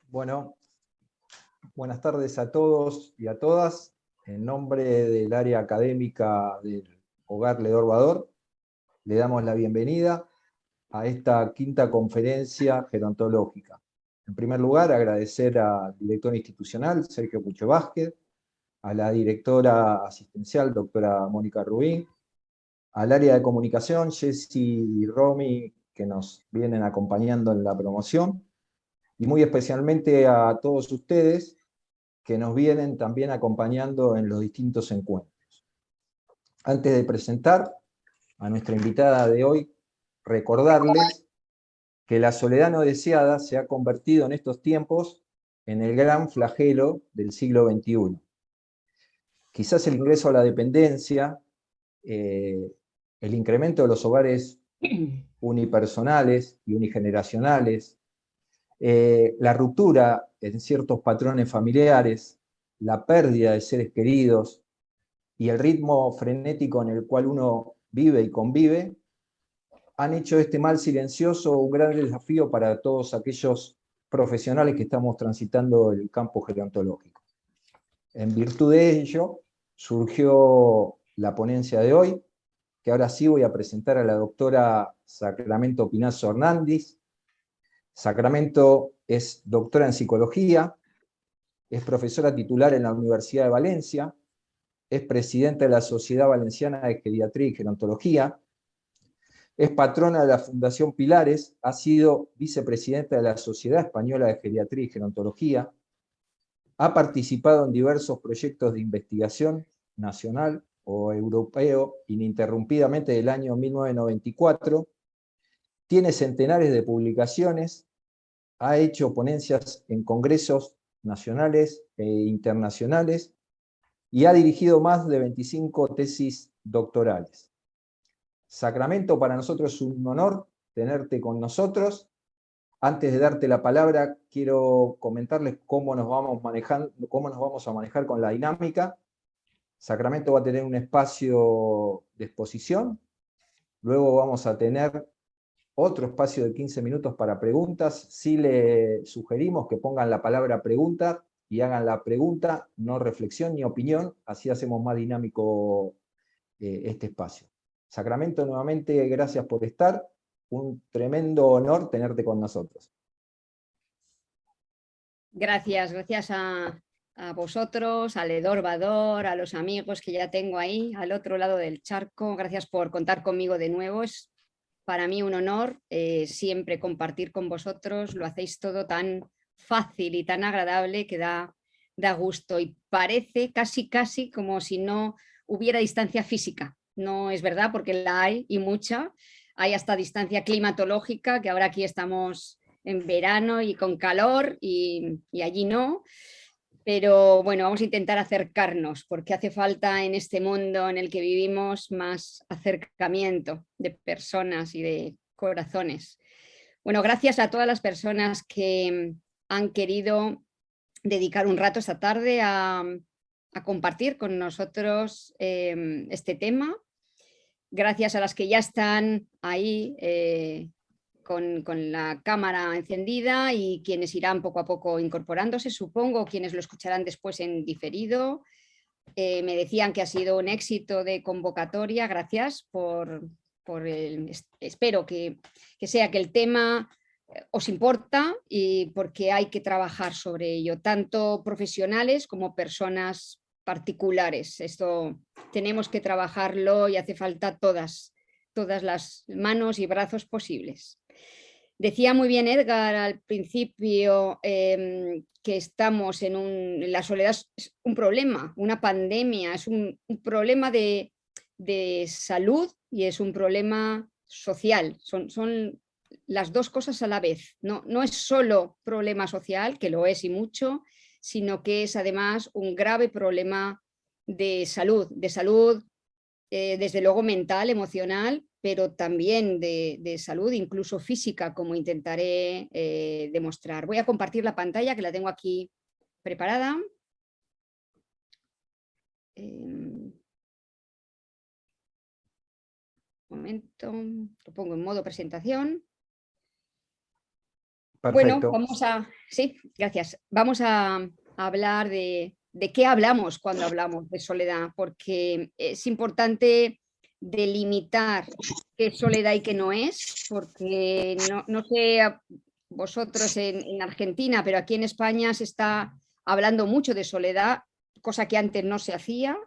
Bueno, buenas tardes a todos y a todas. En nombre del área académica del Hogar Ledor Bador, le damos la bienvenida a esta quinta conferencia gerontológica. En primer lugar, agradecer al director institucional, Sergio Pucho Vázquez, a la directora asistencial, doctora Mónica Rubín, al área de comunicación, Jessy y Romy, que nos vienen acompañando en la promoción, y muy especialmente a todos ustedes que nos vienen también acompañando en los distintos encuentros. Antes de presentar a nuestra invitada de hoy, recordarles que la soledad no deseada se ha convertido en estos tiempos en el gran flagelo del siglo XXI. Quizás el ingreso a la dependencia, el incremento de los hogares unipersonales y unigeneracionales, la ruptura en ciertos patrones familiares, la pérdida de seres queridos y el ritmo frenético en el cual uno vive y convive, han hecho este mal silencioso un gran desafío para todos aquellos profesionales que estamos transitando el campo gerontológico. En virtud de ello, surgió la ponencia de hoy, que ahora sí voy a presentar a la doctora Sacramento Pinazo Hernández. Sacramento es doctora en psicología, es profesora titular en la Universidad de Valencia, es presidenta de la Sociedad Valenciana de Geriatría y Gerontología, es patrona de la Fundación Pilares, ha sido vicepresidenta de la Sociedad Española de Geriatría y Gerontología, ha participado en diversos proyectos de investigación nacional o europeo ininterrumpidamente del año 1994, tiene centenares de publicaciones, ha hecho ponencias en congresos nacionales e internacionales y ha dirigido más de 25 tesis doctorales. Sacramento, para nosotros es un honor tenerte con nosotros. Antes de darte la palabra, quiero comentarles cómo nos vamos a manejar con la dinámica. Sacramento va a tener un espacio de exposición, luego vamos a tener otro espacio de 15 minutos para preguntas. Sí le sugerimos que pongan la palabra pregunta y hagan la pregunta, no reflexión ni opinión, así hacemos más dinámico este espacio. Sacramento, nuevamente, gracias por estar. Un tremendo honor tenerte con nosotros. Gracias a vosotros, al Ledor Bador, a los amigos que ya tengo ahí al otro lado del charco. Gracias por contar conmigo de nuevo. Es para mí un honor siempre compartir con vosotros. Lo hacéis todo tan fácil y tan agradable que da gusto. Y parece casi como si no hubiera distancia física. No es verdad, porque la hay y mucha. Hay hasta distancia climatológica, que ahora aquí estamos en verano y con calor y allí no. Pero bueno, vamos a intentar acercarnos porque hace falta en este mundo en el que vivimos más acercamiento de personas y de corazones. Bueno, gracias a todas las personas que han querido dedicar un rato esta tarde a compartir con nosotros este tema. Gracias a las que ya están ahí con la cámara encendida y quienes irán poco a poco incorporándose, supongo, quienes lo escucharán después en diferido. Me decían que ha sido un éxito de convocatoria. Gracias espero que sea que el tema os importa y porque hay que trabajar sobre ello, tanto profesionales como personas particulares. Esto tenemos que trabajarlo y hace falta todas las manos y brazos posibles. Decía muy bien Edgar al principio que estamos en la soledad es un problema, una pandemia, es un problema de salud y es un problema social. Son las dos cosas a la vez. No es solo problema social, que lo es y mucho, sino que es además un grave problema de salud desde luego mental, emocional, pero también de salud, incluso física, como intentaré demostrar. Voy a compartir la pantalla, que la tengo aquí preparada. Un momento, lo pongo en modo presentación. Bueno, Perfecto. sí, gracias. Vamos a hablar de qué hablamos cuando hablamos de soledad, porque es importante delimitar qué es soledad y qué no es, porque no sé vosotros en Argentina, pero aquí en España se está hablando mucho de soledad, cosa que antes no se hacía.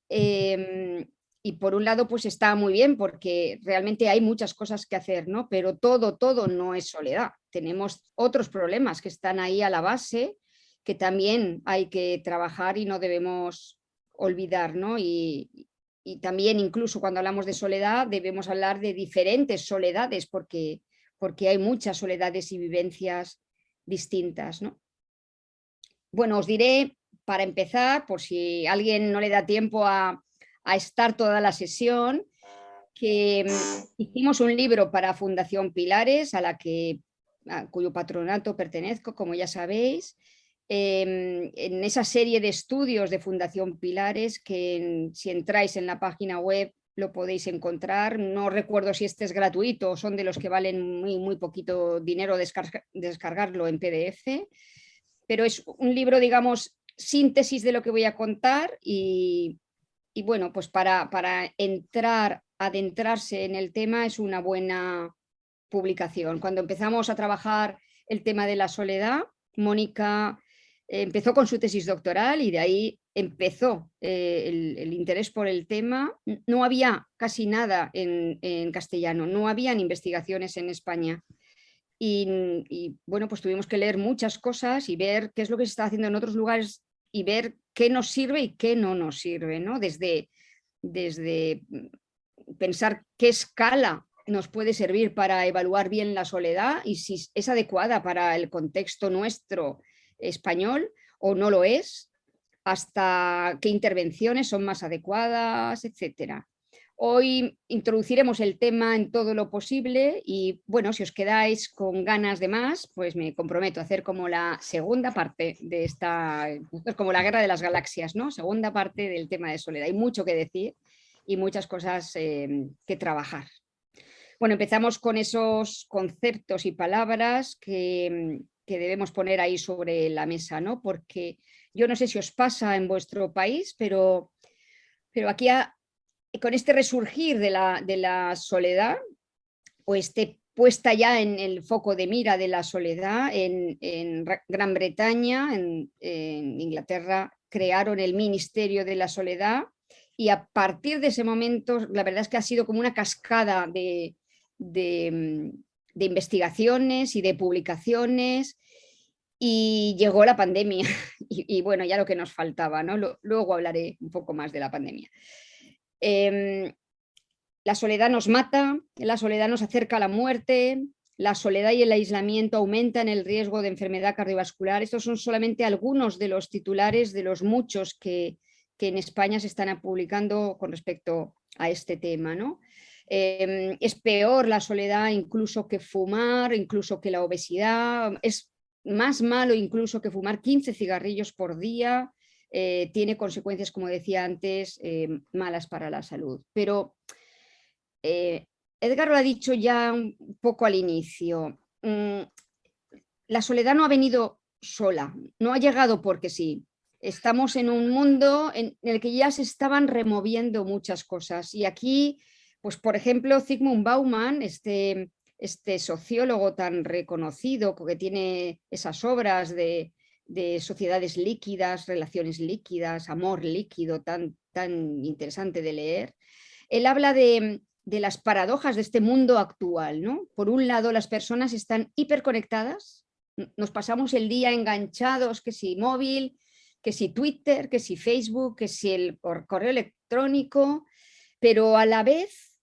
Y por un lado, pues está muy bien porque realmente hay muchas cosas que hacer, ¿no? Pero todo no es soledad. Tenemos otros problemas que están ahí a la base, que también hay que trabajar y no debemos olvidar, ¿no? Y también incluso cuando hablamos de soledad debemos hablar de diferentes soledades porque hay muchas soledades y vivencias distintas, ¿no? Bueno, os diré para empezar, por si alguien no le da tiempo a estar toda la sesión, que hicimos un libro para Fundación Pilares, cuyo patronato pertenezco, como ya sabéis, en esa serie de estudios de Fundación Pilares, que si entráis en la página web lo podéis encontrar. No recuerdo si este es gratuito o son de los que valen muy poquito dinero descargarlo en PDF, pero es un libro, digamos, síntesis de lo que voy a contar y bueno, pues para adentrarse en el tema es una buena publicación. Cuando empezamos a trabajar el tema de la soledad, Mónica empezó con su tesis doctoral y de ahí empezó el interés por el tema. No había casi nada en castellano, no habían investigaciones en España. Bueno, pues tuvimos que leer muchas cosas y ver qué es lo que se está haciendo en otros lugares y ver qué nos sirve y qué no nos sirve, ¿no? Desde pensar qué escala nos puede servir para evaluar bien la soledad y si es adecuada para el contexto nuestro español o no lo es, hasta qué intervenciones son más adecuadas, etcétera. Hoy introduciremos el tema en todo lo posible y bueno, si os quedáis con ganas de más, pues me comprometo a hacer como la segunda parte de esta, esto es como la guerra de las galaxias, ¿no? Segunda parte del tema de soledad. Hay mucho que decir y muchas cosas que trabajar. Bueno, empezamos con esos conceptos y palabras que debemos poner ahí sobre la mesa, ¿no? Porque yo no sé si os pasa en vuestro país, pero aquí con este resurgir de la soledad o este puesta ya en el foco de mira de la soledad en Gran Bretaña, en Inglaterra, crearon el Ministerio de la Soledad y a partir de ese momento la verdad es que ha sido como una cascada de investigaciones y de publicaciones y llegó la pandemia y bueno, ya lo que nos faltaba, ¿no? Luego hablaré un poco más de la pandemia. La soledad nos mata, la soledad nos acerca a la muerte, la soledad y el aislamiento aumentan el riesgo de enfermedad cardiovascular. Estos son solamente algunos de los titulares de los muchos que en España se están publicando con respecto a este tema, ¿no? Es peor la soledad incluso que fumar, incluso que la obesidad, es más malo incluso que fumar 15 cigarrillos por día, tiene consecuencias, como decía antes, malas para la salud. Pero Edgar lo ha dicho ya un poco al inicio, la soledad no ha venido sola, no ha llegado porque sí. Estamos en un mundo en el que ya se estaban removiendo muchas cosas y aquí, pues por ejemplo, Zygmunt Bauman, este sociólogo tan reconocido que tiene esas obras de sociedades líquidas, relaciones líquidas, amor líquido, tan interesante de leer, él habla de las paradojas de este mundo actual, ¿no? Por un lado, las personas están hiperconectadas, nos pasamos el día enganchados, que si móvil, que si Twitter, que si Facebook, que si el correo electrónico, pero a la vez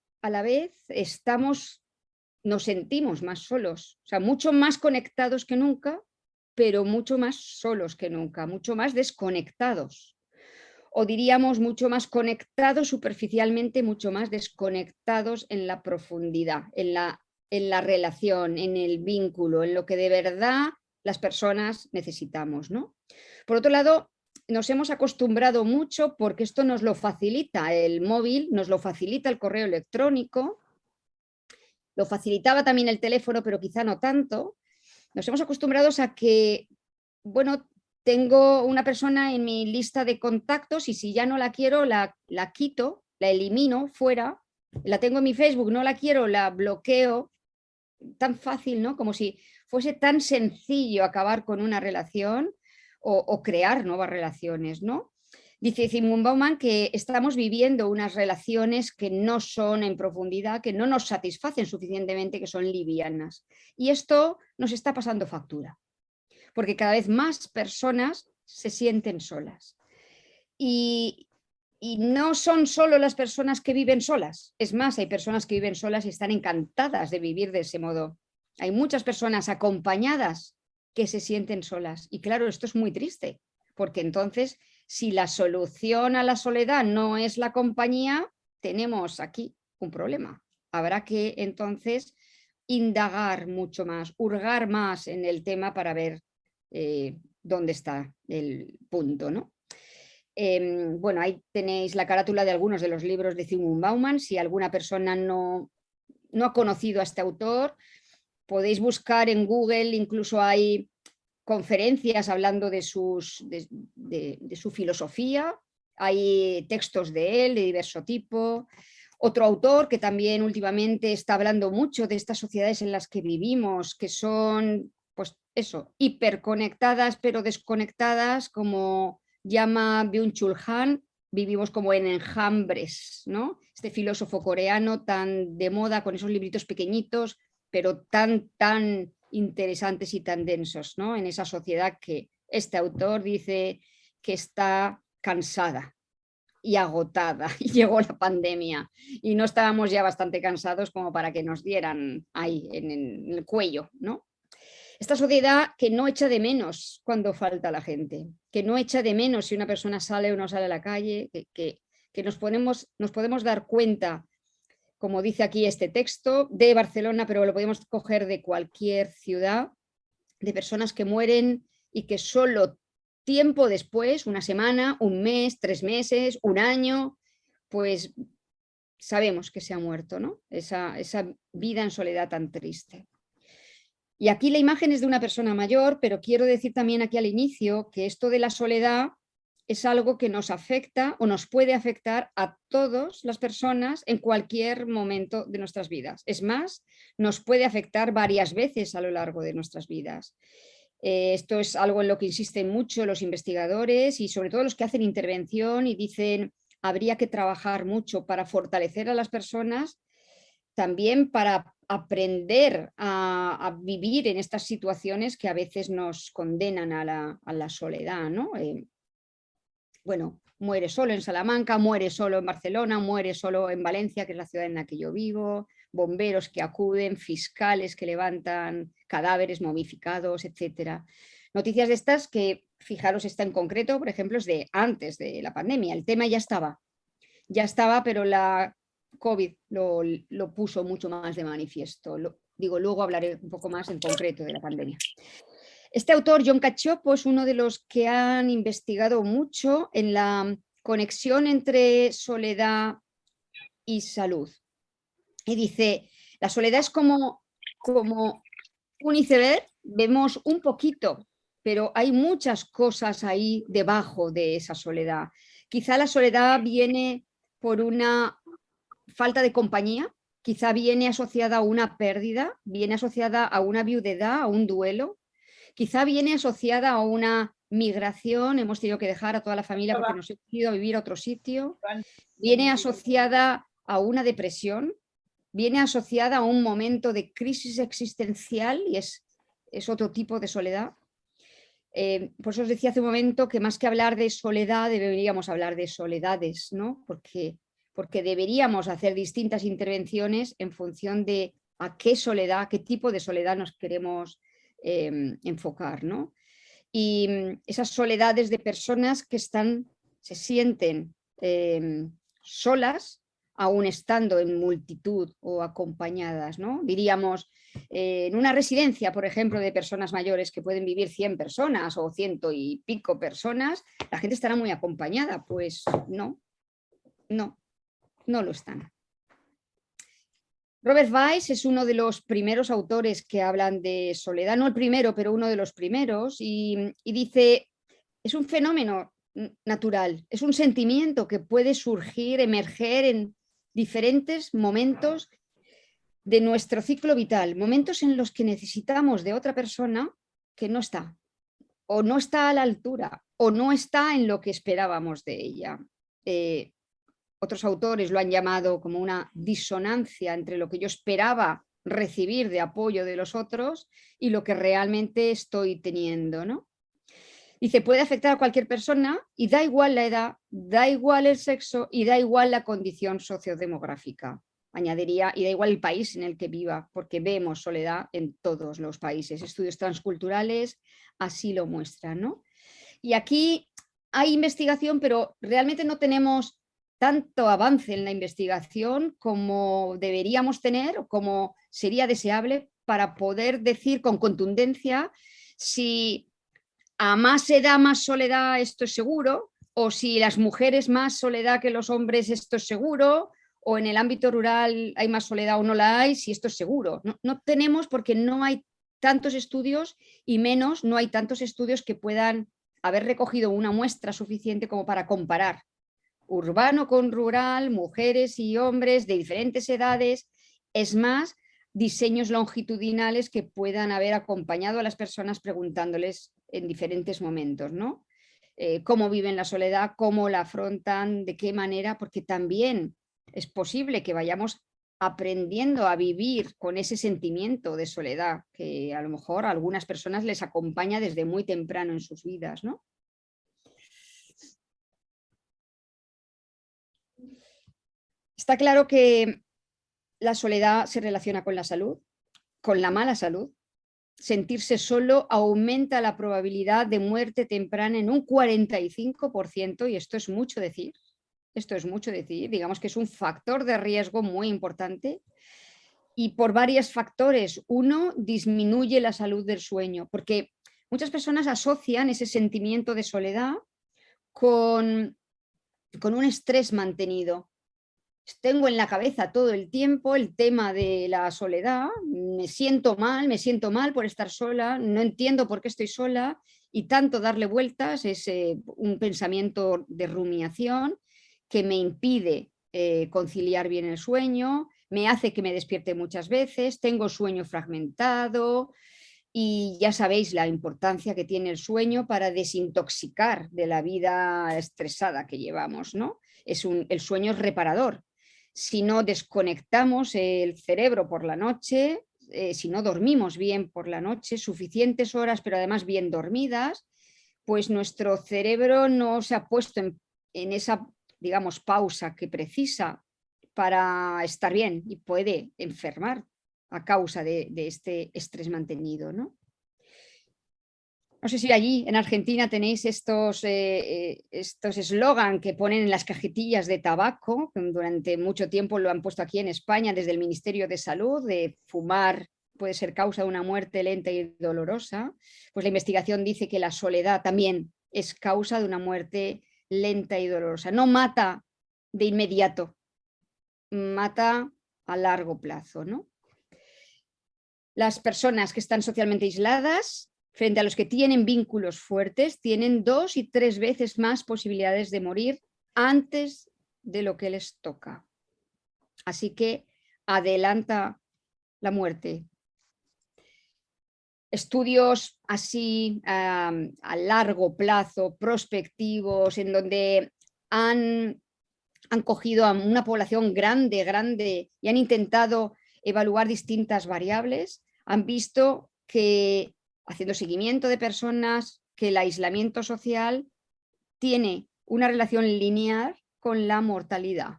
nos sentimos más solos, o sea, mucho más conectados que nunca, pero mucho más solos que nunca, mucho más desconectados. O diríamos mucho más conectados superficialmente, mucho más desconectados en la profundidad, en la relación, en el vínculo, en lo que de verdad las personas necesitamos, ¿no? Por otro lado, nos hemos acostumbrado mucho porque esto nos lo facilita el móvil, nos lo facilita el correo electrónico, lo facilitaba también el teléfono, pero quizá no tanto. Nos hemos acostumbrado a que, bueno, tengo una persona en mi lista de contactos y si ya no la quiero, la quito, la elimino fuera, la tengo en mi Facebook, no la quiero, la bloqueo. Tan fácil, ¿no? Como si fuese tan sencillo acabar con una relación o crear nuevas relaciones, ¿no? Dice Zygmunt Bauman que estamos viviendo unas relaciones que no son en profundidad, que no nos satisfacen suficientemente, que son livianas. Y esto nos está pasando factura, porque cada vez más personas se sienten solas. Y no son solo las personas que viven solas. Es más, hay personas que viven solas y están encantadas de vivir de ese modo. Hay muchas personas acompañadas que se sienten solas. Y claro, esto es muy triste, porque entonces, si la solución a la soledad no es la compañía, tenemos aquí un problema. Habrá que entonces indagar mucho más, hurgar más en el tema para ver dónde está el punto, ¿no? Bueno, ahí tenéis la carátula de algunos de los libros de Zygmunt Bauman. Si alguna persona no ha conocido a este autor, podéis buscar en Google, incluso hay conferencias hablando de su filosofía, hay textos de él de diverso tipo. Otro autor que también últimamente está hablando mucho de estas sociedades en las que vivimos, que son, pues eso, hiperconectadas pero desconectadas, como llama Byung-Chul Han, vivimos como en enjambres, ¿no? Este filósofo coreano tan de moda con esos libritos pequeñitos, pero tan interesantes y tan densos, ¿no? En esa sociedad que este autor dice que está cansada y agotada, y llegó la pandemia y no estábamos ya bastante cansados como para que nos dieran ahí en el cuello, ¿no? Esta sociedad que no echa de menos cuando falta la gente, que no echa de menos si una persona sale o no sale a la calle, que nos podemos dar cuenta, como dice aquí este texto, de Barcelona, pero lo podemos coger de cualquier ciudad, de personas que mueren y que solo tiempo después, una semana, un mes, 3 meses, un año, pues sabemos que se ha muerto, ¿no? Esa vida en soledad tan triste. Y aquí la imagen es de una persona mayor, pero quiero decir también aquí al inicio que esto de la soledad es algo que nos afecta o nos puede afectar a todas las personas en cualquier momento de nuestras vidas. Es más, nos puede afectar varias veces a lo largo de nuestras vidas. Esto es algo en lo que insisten mucho los investigadores y sobre todo los que hacen intervención y dicen habría que trabajar mucho para fortalecer a las personas, también para aprender a vivir en estas situaciones que a veces nos condenan a la soledad, ¿no? Bueno, muere solo en Salamanca, muere solo en Barcelona, muere solo en Valencia, que es la ciudad en la que yo vivo, bomberos que acuden, fiscales que levantan cadáveres momificados, etc. Noticias de estas que, fijaros, esta en concreto, por ejemplo, es de antes de la pandemia. El tema ya estaba, pero la COVID lo puso mucho más de manifiesto. Luego hablaré un poco más en concreto de la pandemia. Este autor, John Cacioppo, es uno de los que han investigado mucho en la conexión entre soledad y salud. Y dice, la soledad es como un iceberg, vemos un poquito, pero hay muchas cosas ahí debajo de esa soledad. Quizá la soledad viene por una falta de compañía, quizá viene asociada a una pérdida, viene asociada a una viudedad, a un duelo, quizá viene asociada a una migración, hemos tenido que dejar a toda la familia porque nos hemos ido a vivir a otro sitio, viene asociada a una depresión, viene asociada a un momento de crisis existencial y es otro tipo de soledad. Por eso os decía hace un momento que más que hablar de soledad deberíamos hablar de soledades, ¿no? Porque deberíamos hacer distintas intervenciones en función de a qué soledad, qué tipo de soledad nos queremos enfocar, ¿no? Y esas soledades de personas que se sienten solas, aún estando en multitud o acompañadas, ¿no? Diríamos, en una residencia, por ejemplo, de personas mayores que pueden vivir 100 personas o 100 y pico personas, la gente estará muy acompañada. Pues no lo están. Robert Weiss es uno de los primeros autores que hablan de soledad, no el primero, pero uno de los primeros, y dice, es un fenómeno natural, es un sentimiento que puede surgir, emerger en diferentes momentos de nuestro ciclo vital, momentos en los que necesitamos de otra persona que no está, o no está a la altura, o no está en lo que esperábamos de ella. Otros autores lo han llamado como una disonancia entre lo que yo esperaba recibir de apoyo de los otros y lo que realmente estoy teniendo, ¿no? Dice, puede afectar a cualquier persona y da igual la edad, da igual el sexo y da igual la condición sociodemográfica. Añadiría, y da igual el país en el que viva, porque vemos soledad en todos los países. Estudios transculturales así lo muestran, ¿no? Y aquí hay investigación, pero realmente no tenemos tanto avance en la investigación como deberíamos tener o como sería deseable para poder decir con contundencia si a más edad, más soledad, esto es seguro, o si las mujeres más soledad que los hombres, esto es seguro, o en el ámbito rural hay más soledad o no la hay, si esto es seguro. No tenemos porque no hay tantos estudios y menos no hay tantos estudios que puedan haber recogido una muestra suficiente como para comparar urbano con rural, mujeres y hombres de diferentes edades. Es más, diseños longitudinales que puedan haber acompañado a las personas preguntándoles en diferentes momentos, ¿no? Cómo viven la soledad, cómo la afrontan, de qué manera, porque también es posible que vayamos aprendiendo a vivir con ese sentimiento de soledad que a lo mejor a algunas personas les acompaña desde muy temprano en sus vidas, ¿no? Está claro que la soledad se relaciona con la salud, con la mala salud. Sentirse solo aumenta la probabilidad de muerte temprana en un 45%, y esto es mucho decir. Esto es mucho decir, digamos que es un factor de riesgo muy importante y por varios factores. Uno, disminuye la salud del sueño, porque muchas personas asocian ese sentimiento de soledad con un estrés mantenido. Tengo en la cabeza todo el tiempo el tema de la soledad, me siento mal por estar sola, no entiendo por qué estoy sola y tanto darle vueltas es un pensamiento de rumiación que me impide conciliar bien el sueño, me hace que me despierte muchas veces, tengo sueño fragmentado y ya sabéis la importancia que tiene el sueño para desintoxicar de la vida estresada que llevamos, ¿no? El sueño es reparador. Si no desconectamos el cerebro por la noche, si no dormimos bien por la noche, suficientes horas, pero además bien dormidas, pues nuestro cerebro no se ha puesto en esa, digamos, pausa que precisa para estar bien y puede enfermar a causa de este estrés mantenido, ¿no? No sé si allí en Argentina tenéis estos eslogan que ponen en las cajetillas de tabaco, que durante mucho tiempo lo han puesto aquí en España desde el Ministerio de Salud, de fumar puede ser causa de una muerte lenta y dolorosa. Pues la investigación dice que la soledad también es causa de una muerte lenta y dolorosa. No mata de inmediato, mata a largo plazo, ¿no? Las personas que están socialmente aisladas frente a los que tienen vínculos fuertes, tienen 2 y 3 veces más posibilidades de morir antes de lo que les toca. Así que adelanta la muerte. Estudios así a largo plazo, prospectivos, en donde han cogido a una población grande y han intentado evaluar distintas variables, han visto que haciendo seguimiento de personas, que el aislamiento social tiene una relación lineal con la mortalidad.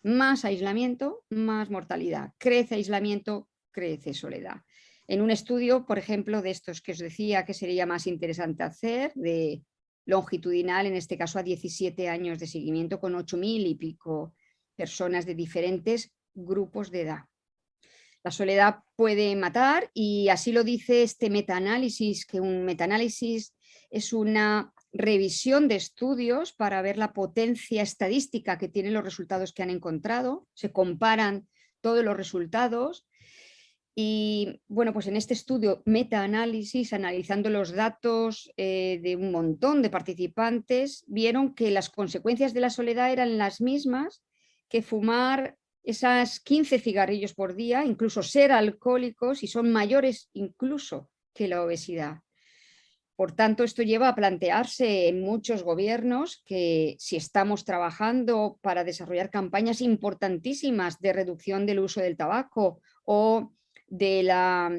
Más aislamiento, más mortalidad. Crece aislamiento, crece soledad. En un estudio, por ejemplo, de estos que os decía que sería más interesante hacer, de longitudinal, en este caso a 17 años de seguimiento con 8.000 y pico personas de diferentes grupos de edad. La soledad puede matar y así lo dice este metaanálisis, que un metaanálisis es una revisión de estudios para ver la potencia estadística que tienen los resultados que han encontrado. Se comparan todos los resultados. Y bueno, pues en este estudio metaanálisis, analizando los datos de un montón de participantes, vieron que las consecuencias de la soledad eran las mismas que fumar esas 15 cigarrillos por día, incluso ser alcohólicos, y son mayores incluso que la obesidad. Por tanto, esto lleva a plantearse en muchos gobiernos que si estamos trabajando para desarrollar campañas importantísimas de reducción del uso del tabaco o de la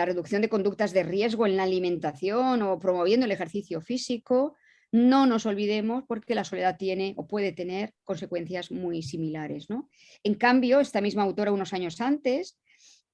reducción de conductas de riesgo en la alimentación o promoviendo el ejercicio físico, no nos olvidemos porque la soledad tiene o puede tener consecuencias muy similares, ¿no? En cambio, esta misma autora unos años antes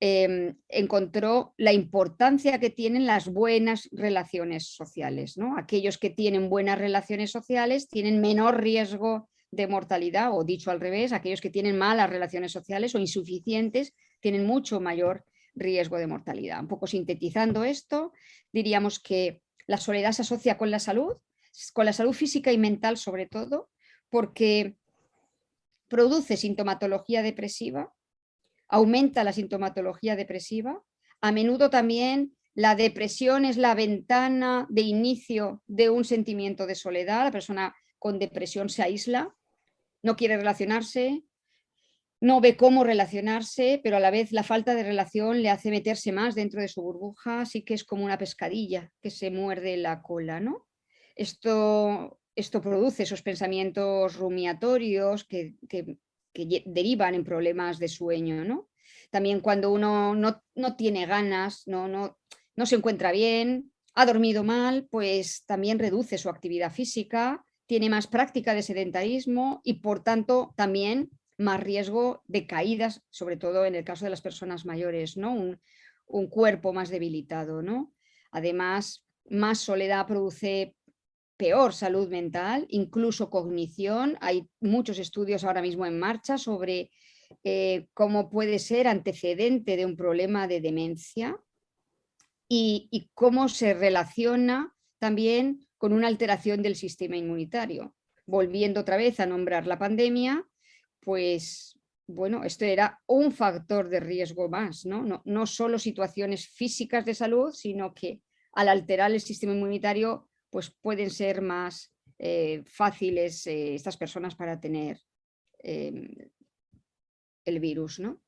encontró la importancia que tienen las buenas relaciones sociales, ¿no? Aquellos que tienen buenas relaciones sociales tienen menor riesgo de mortalidad, o dicho al revés, aquellos que tienen malas relaciones sociales o insuficientes tienen mucho mayor riesgo de mortalidad. Un poco sintetizando esto, diríamos que la soledad se asocia con la salud física y mental sobre todo, porque produce sintomatología depresiva, aumenta la sintomatología depresiva. A menudo también la depresión es la ventana de inicio de un sentimiento de soledad. La persona con depresión se aísla, no quiere relacionarse, no ve cómo relacionarse, pero a la vez la falta de relación le hace meterse más dentro de su burbuja, así que es como una pescadilla que se muerde la cola, ¿no? Esto produce esos pensamientos rumiatorios que derivan en problemas de sueño, ¿no? También cuando uno no tiene ganas, no se encuentra bien, ha dormido mal, pues también reduce su actividad física, tiene más práctica de sedentarismo y por tanto también más riesgo de caídas, sobre todo en el caso de las personas mayores, ¿no? Un cuerpo más debilitado, ¿no? Además, más soledad produce peor salud mental, incluso cognición. Hay muchos estudios ahora mismo en marcha sobre cómo puede ser antecedente de un problema de demencia y cómo se relaciona también con una alteración del sistema inmunitario. Volviendo otra vez a nombrar la pandemia, pues bueno, esto era un factor de riesgo más, ¿no? No solo situaciones físicas de salud, sino que al alterar el sistema inmunitario, pues pueden ser más fáciles estas personas para tener el virus, ¿no?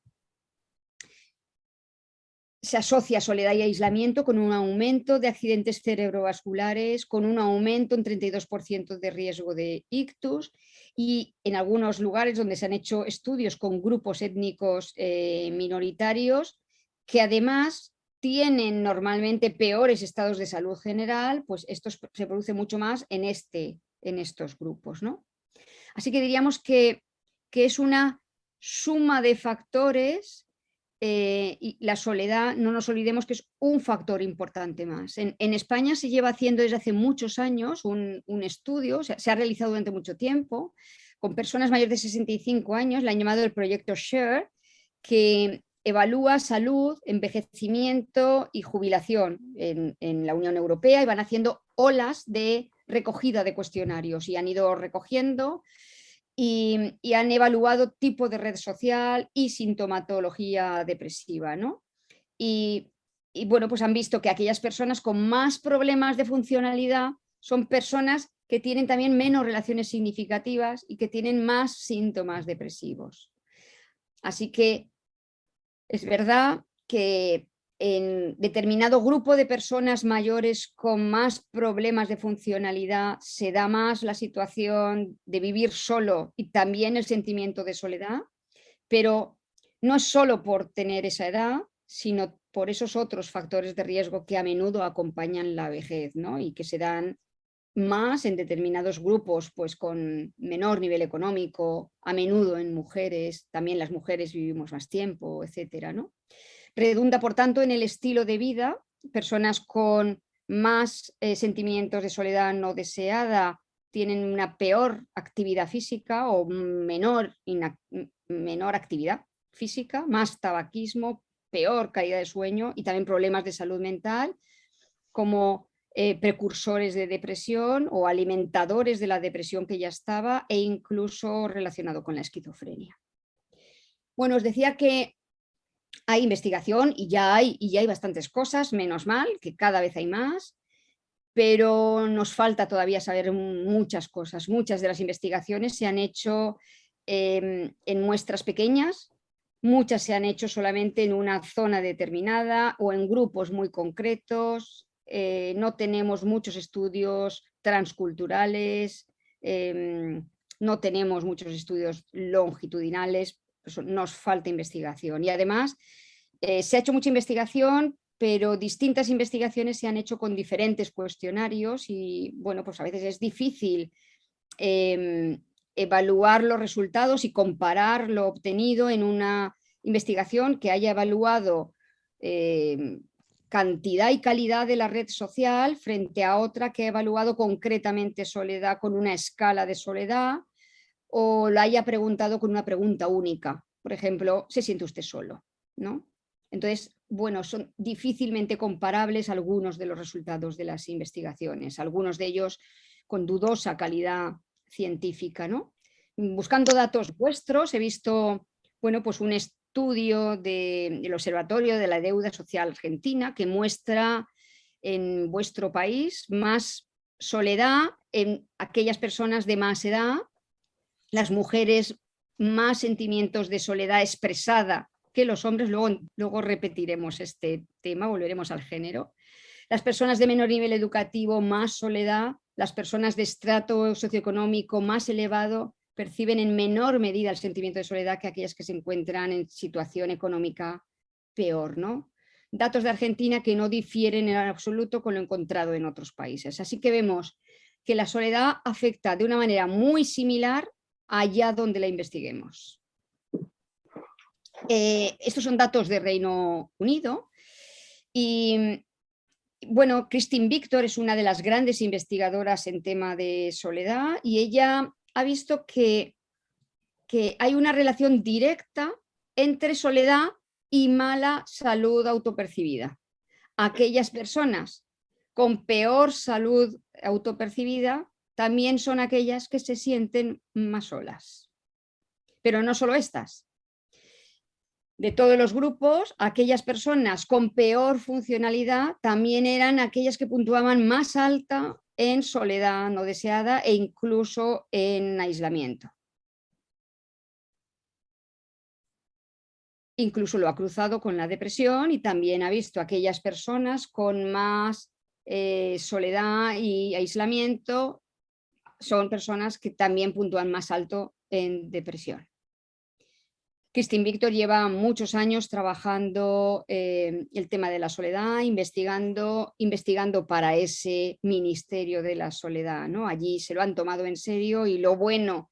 Se asocia soledad y aislamiento con un aumento de accidentes cerebrovasculares, con un aumento en 32% de riesgo de ictus, y en algunos lugares donde se han hecho estudios con grupos étnicos minoritarios que además tienen normalmente peores estados de salud general, pues esto se produce mucho más en estos grupos, ¿no? Así que diríamos que es una suma de factores. Y la soledad, no nos olvidemos que es un factor importante más. En España se lleva haciendo desde hace muchos años un estudio, se ha realizado durante mucho tiempo, con personas mayores de 65 años, le han llamado el proyecto SHARE, que evalúa salud, envejecimiento y jubilación en la Unión Europea, y van haciendo olas de recogida de cuestionarios y han ido recogiendo y han evaluado tipo de red social y sintomatología depresiva, ¿no? Y bueno, pues han visto que aquellas personas con más problemas de funcionalidad son personas que tienen también menos relaciones significativas y que tienen más síntomas depresivos. Así que es verdad que en determinado grupo de personas mayores con más problemas de funcionalidad se da más la situación de vivir solo y también el sentimiento de soledad, pero no es solo por tener esa edad, sino por esos otros factores de riesgo que a menudo acompañan la vejez, ¿no? Y que se dan más en determinados grupos, pues con menor nivel económico, a menudo en mujeres, también las mujeres vivimos más tiempo, etcétera, ¿no? Redunda, por tanto, en el estilo de vida. Personas con más sentimientos de soledad no deseada tienen una peor actividad física o menor actividad física, más tabaquismo, peor calidad de sueño y también problemas de salud mental como precursores de depresión o alimentadores de la depresión que ya estaba e incluso relacionado con la esquizofrenia. Bueno, os decía que hay investigación y ya hay bastantes cosas, menos mal, que cada vez hay más, pero nos falta todavía saber muchas cosas. Muchas de las investigaciones se han hecho en muestras pequeñas, muchas se han hecho solamente en una zona determinada o en grupos muy concretos. No tenemos muchos estudios transculturales, no tenemos muchos estudios longitudinales, nos falta investigación. Y además se ha hecho mucha investigación, pero distintas investigaciones se han hecho con diferentes cuestionarios y, bueno, pues a veces es difícil evaluar los resultados y comparar lo obtenido en una investigación que haya evaluado cantidad y calidad de la red social frente a otra que ha evaluado concretamente soledad con una escala de soledad o la haya preguntado con una pregunta única. Por ejemplo, ¿se siente usted solo? ¿No? Entonces, bueno, son difícilmente comparables algunos de los resultados de las investigaciones, algunos de ellos con dudosa calidad científica, ¿no? Buscando datos vuestros, he visto, bueno, pues un estudio del Observatorio de la Deuda Social Argentina que muestra en vuestro país más soledad en aquellas personas de más edad, las mujeres más sentimientos de soledad expresada que los hombres, luego repetiremos este tema, volveremos al género. Las personas de menor nivel educativo, más soledad, las personas de estrato socioeconómico más elevado perciben en menor medida el sentimiento de soledad que aquellas que se encuentran en situación económica peor, ¿no? Datos de Argentina que no difieren en absoluto con lo encontrado en otros países. Así que vemos que la soledad afecta de una manera muy similar allá donde la investiguemos. Estos son datos de Reino Unido y bueno, Christine Victor es una de las grandes investigadoras en tema de soledad y ella ha visto que hay una relación directa entre soledad y mala salud autopercibida. Aquellas personas con peor salud autopercibida también son aquellas que se sienten más solas. Pero no solo estas. De todos los grupos, aquellas personas con peor funcionalidad también eran aquellas que puntuaban más alta en soledad no deseada e incluso en aislamiento. Incluso lo ha cruzado con la depresión y también ha visto aquellas personas con más soledad y aislamiento son personas que también puntúan más alto en depresión. Christine Victor lleva muchos años trabajando el tema de la soledad, investigando para ese Ministerio de la Soledad, ¿no? Allí se lo han tomado en serio y lo bueno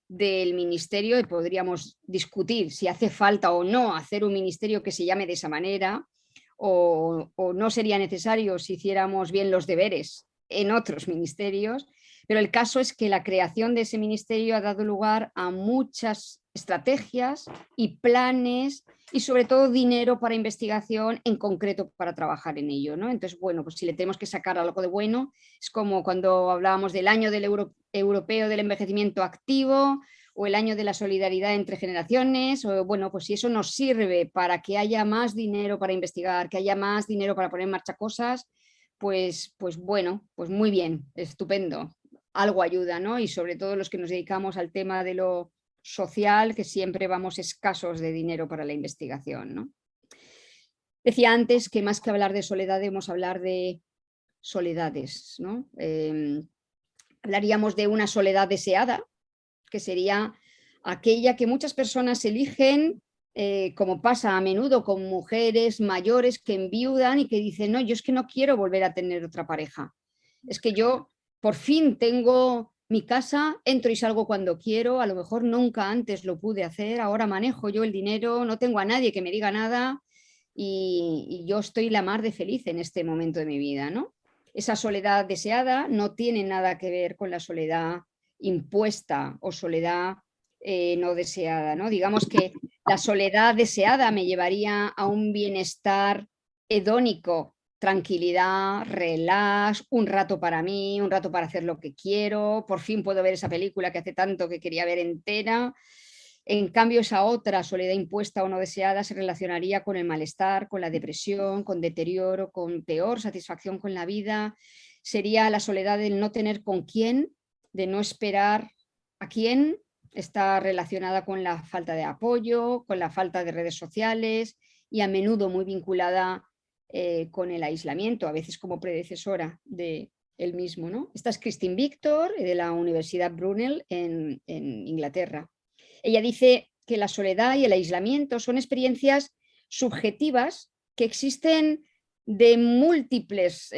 del ministerio, y podríamos discutir si hace falta o no hacer un ministerio que se llame de esa manera o no sería necesario si hiciéramos bien los deberes en otros ministerios, pero el caso es que la creación de ese ministerio ha dado lugar a muchas estrategias y planes y sobre todo dinero para investigación en concreto para trabajar en ello, ¿no? Entonces, bueno, pues si le tenemos que sacar algo de bueno, es como cuando hablábamos del año del europeo del envejecimiento activo o el año de la solidaridad entre generaciones, o bueno, pues si eso nos sirve para que haya más dinero para investigar, que haya más dinero para poner en marcha cosas, pues bueno, pues muy bien, estupendo, algo ayuda, ¿no? Y sobre todo los que nos dedicamos al tema de lo social, que siempre vamos escasos de dinero para la investigación, ¿no? Decía antes que más que hablar de soledad debemos hablar de soledades, ¿no? Hablaríamos de una soledad deseada, que sería aquella que muchas personas eligen, como pasa a menudo con mujeres mayores que enviudan y que dicen, no, yo es que no quiero volver a tener otra pareja, es que yo por fin tengo mi casa, entro y salgo cuando quiero, a lo mejor nunca antes lo pude hacer, ahora manejo yo el dinero, no tengo a nadie que me diga nada y yo estoy la mar de feliz en este momento de mi vida, ¿no? Esa soledad deseada no tiene nada que ver con la soledad impuesta o soledad no deseada, ¿no? Digamos que la soledad deseada me llevaría a un bienestar hedónico, tranquilidad, relax, un rato para mí, un rato para hacer lo que quiero, por fin puedo ver esa película que hace tanto que quería ver entera, En cambio, esa otra soledad impuesta o no deseada se relacionaría con el malestar, con la depresión, con deterioro, con peor satisfacción con la vida. Sería la soledad del no tener con quién, de no esperar a quién. Está relacionada con la falta de apoyo, con la falta de redes sociales y a menudo muy vinculada con el aislamiento, a veces como predecesora de él mismo, ¿no? Esta es Christine Victor, de la Universidad Brunel en Inglaterra. Ella dice que la soledad y el aislamiento son experiencias subjetivas que existen de múltiples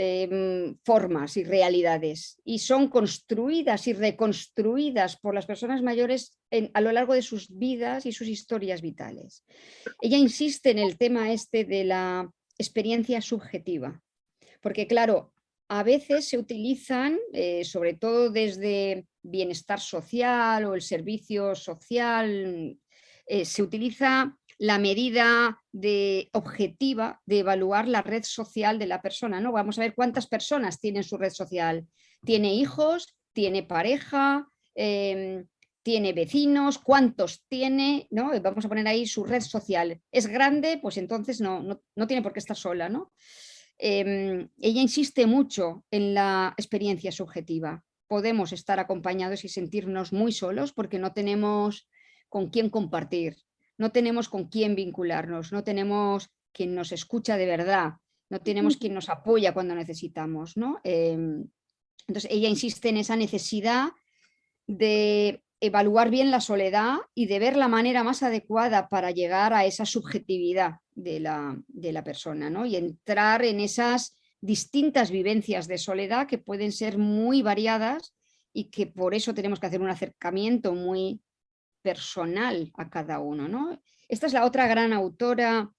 formas y realidades y son construidas y reconstruidas por las personas mayores a lo largo de sus vidas y sus historias vitales. Ella insiste en el tema este de la experiencia subjetiva, porque claro, a veces se utilizan, sobre todo desde bienestar social o el servicio social, se utiliza la medida objetiva de evaluar la red social de la persona, ¿no? Vamos a ver cuántas personas tienen su red social. ¿Tiene hijos? ¿Tiene pareja? ¿Tiene vecinos? ¿Cuántos tiene? ¿No? Vamos a poner ahí su red social. ¿Es grande? Pues entonces no tiene por qué estar sola, ¿no? Ella insiste mucho en la experiencia subjetiva. Podemos estar acompañados y sentirnos muy solos porque no tenemos con quién compartir, no tenemos con quién vincularnos, no tenemos quien nos escucha de verdad, no tenemos quien nos apoya cuando necesitamos, ¿no? Entonces ella insiste en esa necesidad de evaluar bien la soledad y de ver la manera más adecuada para llegar a esa subjetividad de la persona, ¿no? Y entrar en esas distintas vivencias de soledad que pueden ser muy variadas y que por eso tenemos que hacer un acercamiento muy personal a cada uno, ¿no? Esta es la otra gran autora,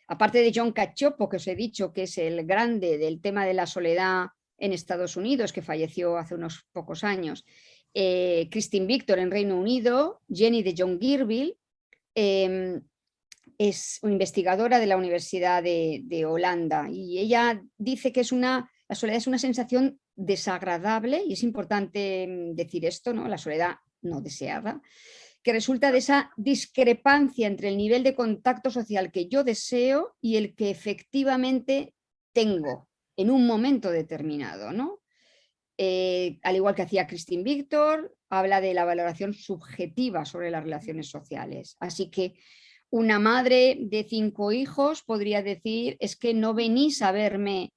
aparte de John Cacioppo, que os he dicho que es el grande del tema de la soledad en Estados Unidos, que falleció hace unos pocos años. Christine Victor en Reino Unido, Jenny de Jongeerville, es una investigadora de la Universidad de Holanda y ella dice que la soledad es una sensación desagradable, y es importante decir esto, ¿no? La soledad no deseada, que resulta de esa discrepancia entre el nivel de contacto social que yo deseo y el que efectivamente tengo en un momento determinado, ¿no? Al igual que hacía Christine Victor, habla de la valoración subjetiva sobre las relaciones sociales. Así que una madre de 5 hijos podría decir, es que no venís a verme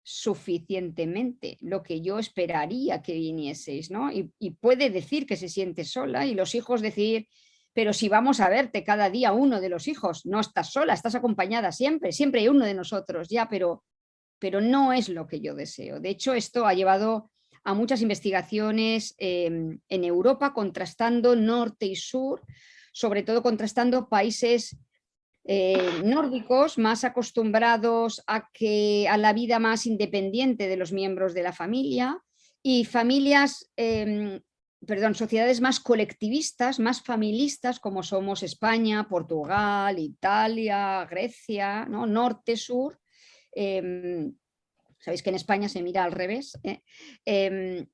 suficientemente, lo que yo esperaría que vinieseis, ¿no? Y puede decir que se siente sola y los hijos decir, pero si vamos a verte cada día uno de los hijos, no estás sola, estás acompañada siempre, siempre hay uno de nosotros, ya, pero no es lo que yo deseo. De hecho, esto ha llevado a muchas investigaciones en Europa, contrastando norte y sur, sobre todo contrastando países nórdicos más acostumbrados a la vida más independiente de los miembros de la familia y sociedades más colectivistas, más familistas, como somos España, Portugal, Italia, Grecia, ¿no? Norte, sur. Sabéis que en España se mira al revés. En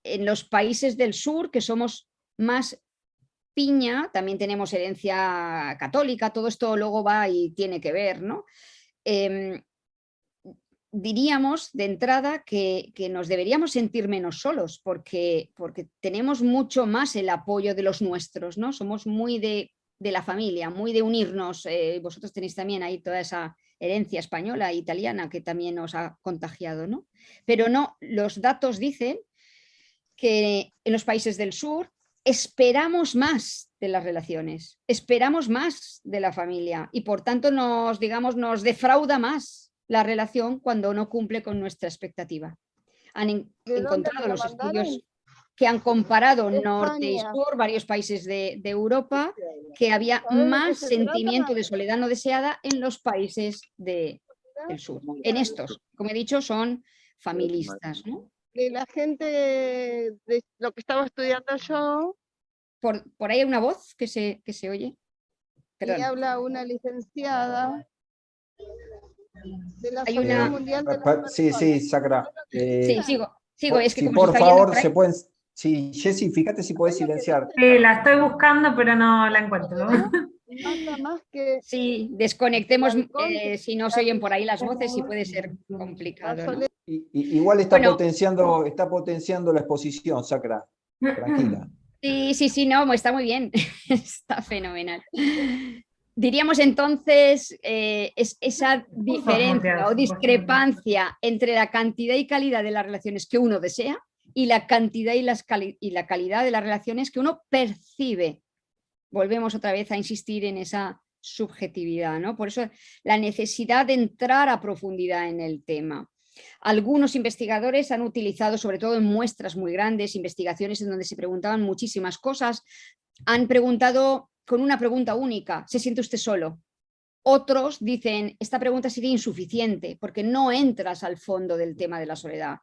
los países del sur, que somos más piña, también tenemos herencia católica, todo esto luego va y tiene que ver, ¿no? Diríamos de entrada que nos deberíamos sentir menos solos porque tenemos mucho más el apoyo de los nuestros, ¿no? Somos muy de la familia, muy de unirnos. Vosotros tenéis también ahí toda esa herencia española e italiana que también nos ha contagiado, ¿no? Pero no, los datos dicen que en los países del sur esperamos más de las relaciones, esperamos más de la familia y por tanto nos defrauda más la relación cuando no cumple con nuestra expectativa. Han encontrado los estudios que han comparado norte y sur, varios países de Europa, que había más sentimiento de soledad no deseada en los países del sur. En estos, como he dicho, son familistas, ¿no? Que la gente de lo que estaba estudiando yo. Por ahí hay una voz que se oye. Perdón. Y habla una licenciada de la Asociación Mundial de las Personas. Sí, Sacra. Sí, sigo. Es que si como por se está favor por ahí, se pueden Sí, Jessy, fíjate si podés silenciar. Sí, la estoy buscando, pero no la encuentro. Mata más que Sí, desconectemos el alcohol, si no se oyen por ahí las voces y puede ser complicado, ¿no? Igual Bueno. está potenciando la exposición, Sacra. Tranquila. Sí, no, está muy bien, está fenomenal. Diríamos entonces es esa diferencia o discrepancia entre la cantidad y calidad de las relaciones que uno desea y la cantidad y la calidad de las relaciones que uno percibe. Volvemos otra vez a insistir en esa subjetividad, ¿no? Por eso la necesidad de entrar a profundidad en el tema. Algunos investigadores han utilizado, sobre todo en muestras muy grandes, investigaciones en donde se preguntaban muchísimas cosas, han preguntado con una pregunta única: ¿se siente usted solo? Otros dicen, esta pregunta sería insuficiente porque no entras al fondo del tema de la soledad.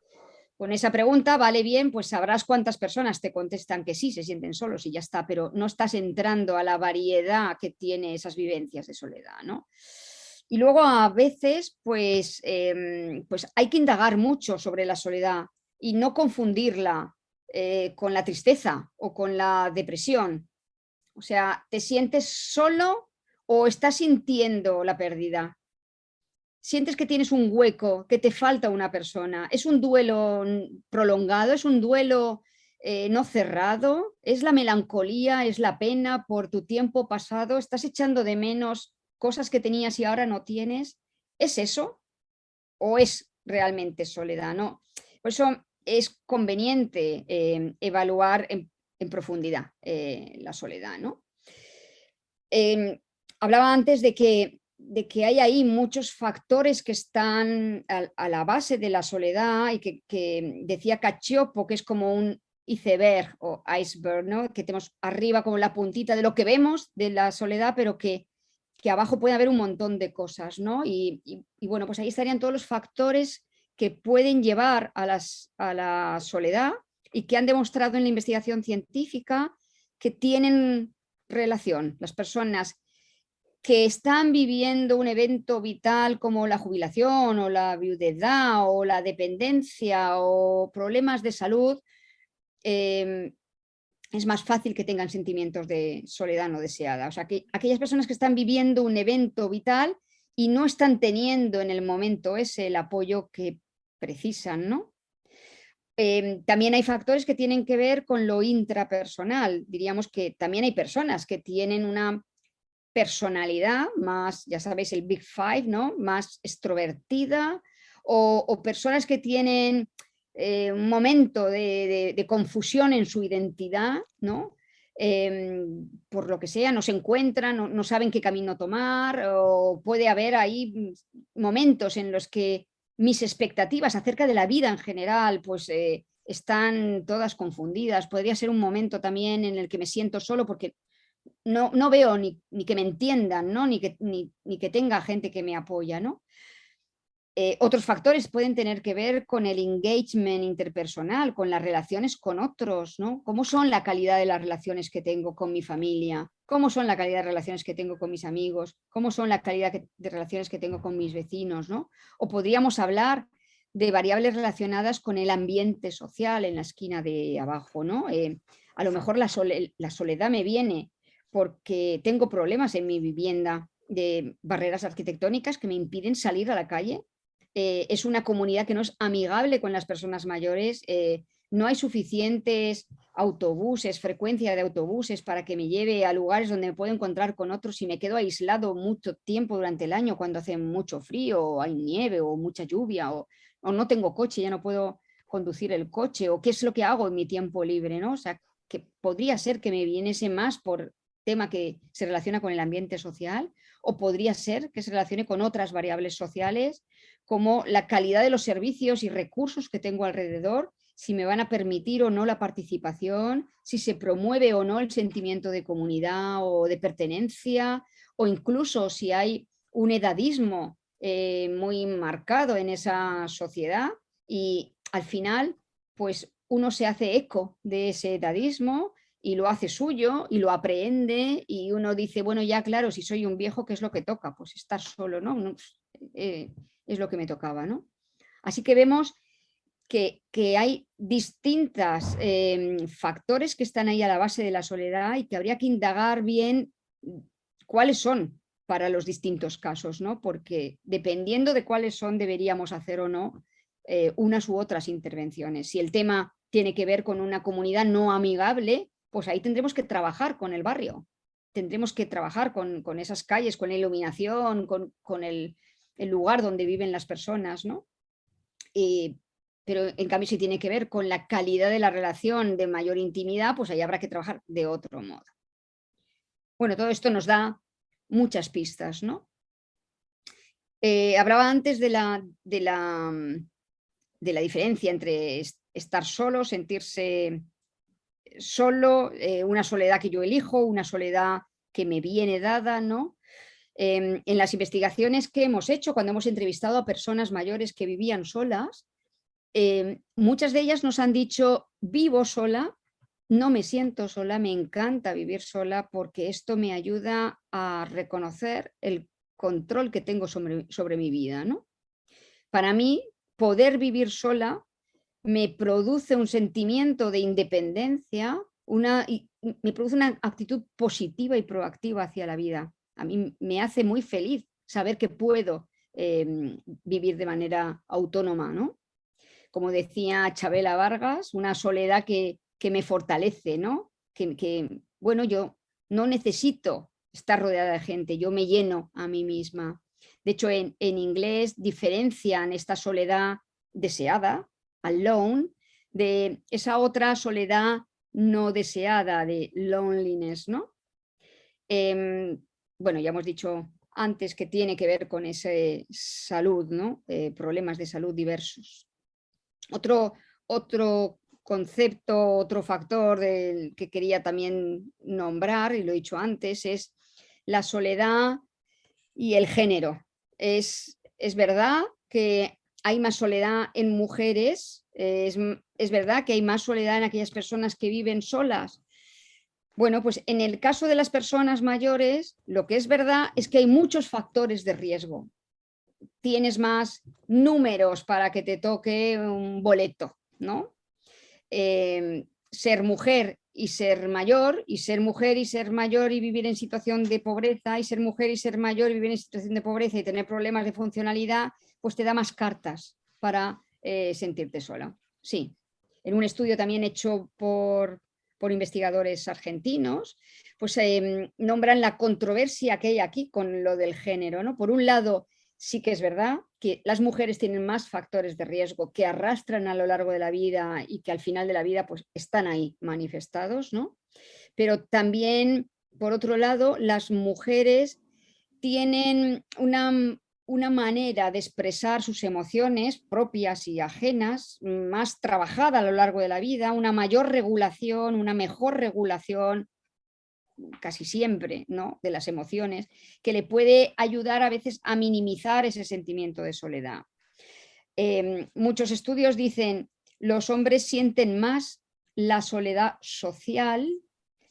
Con esa pregunta, vale bien, pues sabrás cuántas personas te contestan que sí, se sienten solos y ya está, pero no estás entrando a la variedad que tiene esas vivencias de soledad, ¿no? Y luego a veces, pues hay que indagar mucho sobre la soledad y no confundirla con la tristeza o con la depresión. O sea, ¿te sientes solo o estás sintiendo la pérdida? Sientes que tienes un hueco, que te falta una persona. ¿Es un duelo prolongado? ¿Es un duelo no cerrado? ¿Es la melancolía? ¿Es la pena por tu tiempo pasado? ¿Estás echando de menos cosas que tenías y ahora no tienes? ¿Es eso? ¿O es realmente soledad? ¿No? Por eso es conveniente evaluar en profundidad la soledad, ¿no? Hablaba antes de que hay ahí muchos factores que están a la base de la soledad y que decía Cacioppo que es como un iceberg o iceberg, ¿no? Que tenemos arriba como la puntita de lo que vemos de la soledad, pero que abajo puede haber un montón de cosas, ¿no? Y bueno, pues ahí estarían todos los factores que pueden llevar a la soledad y que han demostrado en la investigación científica que tienen relación. Las personas que están viviendo un evento vital como la jubilación o la viudedad o la dependencia o problemas de salud, es más fácil que tengan sentimientos de soledad no deseada. O sea, que aquellas personas que están viviendo un evento vital y no están teniendo en el momento ese el apoyo que precisan, ¿no? También hay factores que tienen que ver con lo intrapersonal. Diríamos que también hay personas que tienen una personalidad más, ya sabéis, el Big Five, ¿no? Más extrovertida, o personas que tienen un momento de confusión en su identidad, ¿no? Por lo que sea, no se encuentran, no saben qué camino tomar, o puede haber ahí momentos en los que mis expectativas acerca de la vida en general, pues están todas confundidas. Podría ser un momento también en el que me siento solo porque no veo ni que me entiendan, ¿no? ni que tenga gente que me apoya, ¿no? Otros factores pueden tener que ver con el engagement interpersonal, con las relaciones con otros, ¿no? ¿Cómo son la calidad de las relaciones que tengo con mi familia? ¿Cómo son la calidad de relaciones que tengo con mis amigos? ¿Cómo son la calidad de relaciones que tengo con mis vecinos, ¿no? O podríamos hablar de variables relacionadas con el ambiente social en la esquina de abajo, ¿no? A lo mejor la soledad me viene porque tengo problemas en mi vivienda de barreras arquitectónicas que me impiden salir a la calle. Es una comunidad que no es amigable con las personas mayores, no hay suficientes autobuses, frecuencia de autobuses para que me lleve a lugares donde me puedo encontrar con otros y me quedo aislado mucho tiempo durante el año cuando hace mucho frío o hay nieve o mucha lluvia o no tengo coche, ya no puedo conducir el coche o qué es lo que hago en mi tiempo libre, ¿no? O sea, que podría ser que me viniese más por tema que se relaciona con el ambiente social o podría ser que se relacione con otras variables sociales como la calidad de los servicios y recursos que tengo alrededor, si me van a permitir o no la participación, si se promueve o no el sentimiento de comunidad o de pertenencia, o incluso si hay un edadismo muy marcado en esa sociedad y al final, pues uno se hace eco de ese edadismo y lo hace suyo y lo aprehende y uno dice, bueno, ya claro, si soy un viejo, ¿qué es lo que toca? Pues estar solo, ¿no? Es lo que me tocaba, ¿no? Así que vemos que hay distintos factores que están ahí a la base de la soledad y que habría que indagar bien cuáles son para los distintos casos, ¿no? Porque dependiendo de cuáles son deberíamos hacer o no unas u otras intervenciones. Si el tema tiene que ver con una comunidad no amigable, pues ahí tendremos que trabajar con el barrio, tendremos que trabajar con esas calles, con la iluminación, con el lugar donde viven las personas, ¿no? Pero en cambio si tiene que ver con la calidad de la relación de mayor intimidad, pues ahí habrá que trabajar de otro modo. Bueno, todo esto nos da muchas pistas, ¿no? Hablaba antes de la diferencia entre estar solo, sentirse solo, una soledad que yo elijo, una soledad que me viene dada, ¿no? En las investigaciones que hemos hecho, cuando hemos entrevistado a personas mayores que vivían solas, muchas de ellas nos han dicho, vivo sola, no me siento sola, me encanta vivir sola porque esto me ayuda a reconocer el control que tengo sobre mi vida, ¿no? Para mí, poder vivir sola me produce un sentimiento de independencia, me produce una actitud positiva y proactiva hacia la vida. A mí me hace muy feliz saber que puedo vivir de manera autónoma, ¿no? Como decía Chabela Vargas, una soledad que me fortalece, ¿no? Bueno, yo no necesito estar rodeada de gente, yo me lleno a mí misma. De hecho, en inglés diferencian esta soledad deseada, alone, de esa otra soledad no deseada, de loneliness, ¿no? Bueno, ya hemos dicho antes que tiene que ver con ese salud, ¿no? Problemas de salud diversos. Otro concepto, otro factor que quería también nombrar, y lo he dicho antes, es la soledad y el género. Es verdad que hay más soledad en mujeres, es verdad que hay más soledad en aquellas personas que viven solas. Bueno, pues en el caso de las personas mayores, lo que es verdad es que hay muchos factores de riesgo. Tienes más números para que te toque un boleto, ¿no? Ser mujer y ser mayor, y ser mujer y ser mayor y vivir en situación de pobreza, y ser mujer y ser mayor y vivir en situación de pobreza y tener problemas de funcionalidad, pues te da más cartas para sentirte sola. Sí, en un estudio también hecho por investigadores argentinos, pues nombran la controversia que hay aquí con lo del género, ¿no? Por un lado, sí que es verdad que las mujeres tienen más factores de riesgo que arrastran a lo largo de la vida y que al final de la vida pues están ahí manifestados, ¿no? Pero también, por otro lado, las mujeres tienen una manera de expresar sus emociones propias y ajenas más trabajada a lo largo de la vida, una mayor regulación, una mejor regulación, casi siempre, ¿no?, de las emociones, que le puede ayudar a veces a minimizar ese sentimiento de soledad. Muchos estudios dicen los hombres sienten más la soledad social,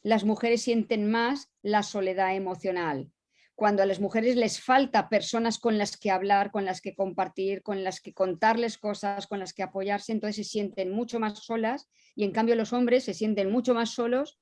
las mujeres sienten más la soledad emocional. Cuando a las mujeres les falta personas con las que hablar, con las que compartir, con las que contarles cosas, con las que apoyarse, entonces se sienten mucho más solas, y en cambio los hombres se sienten mucho más solos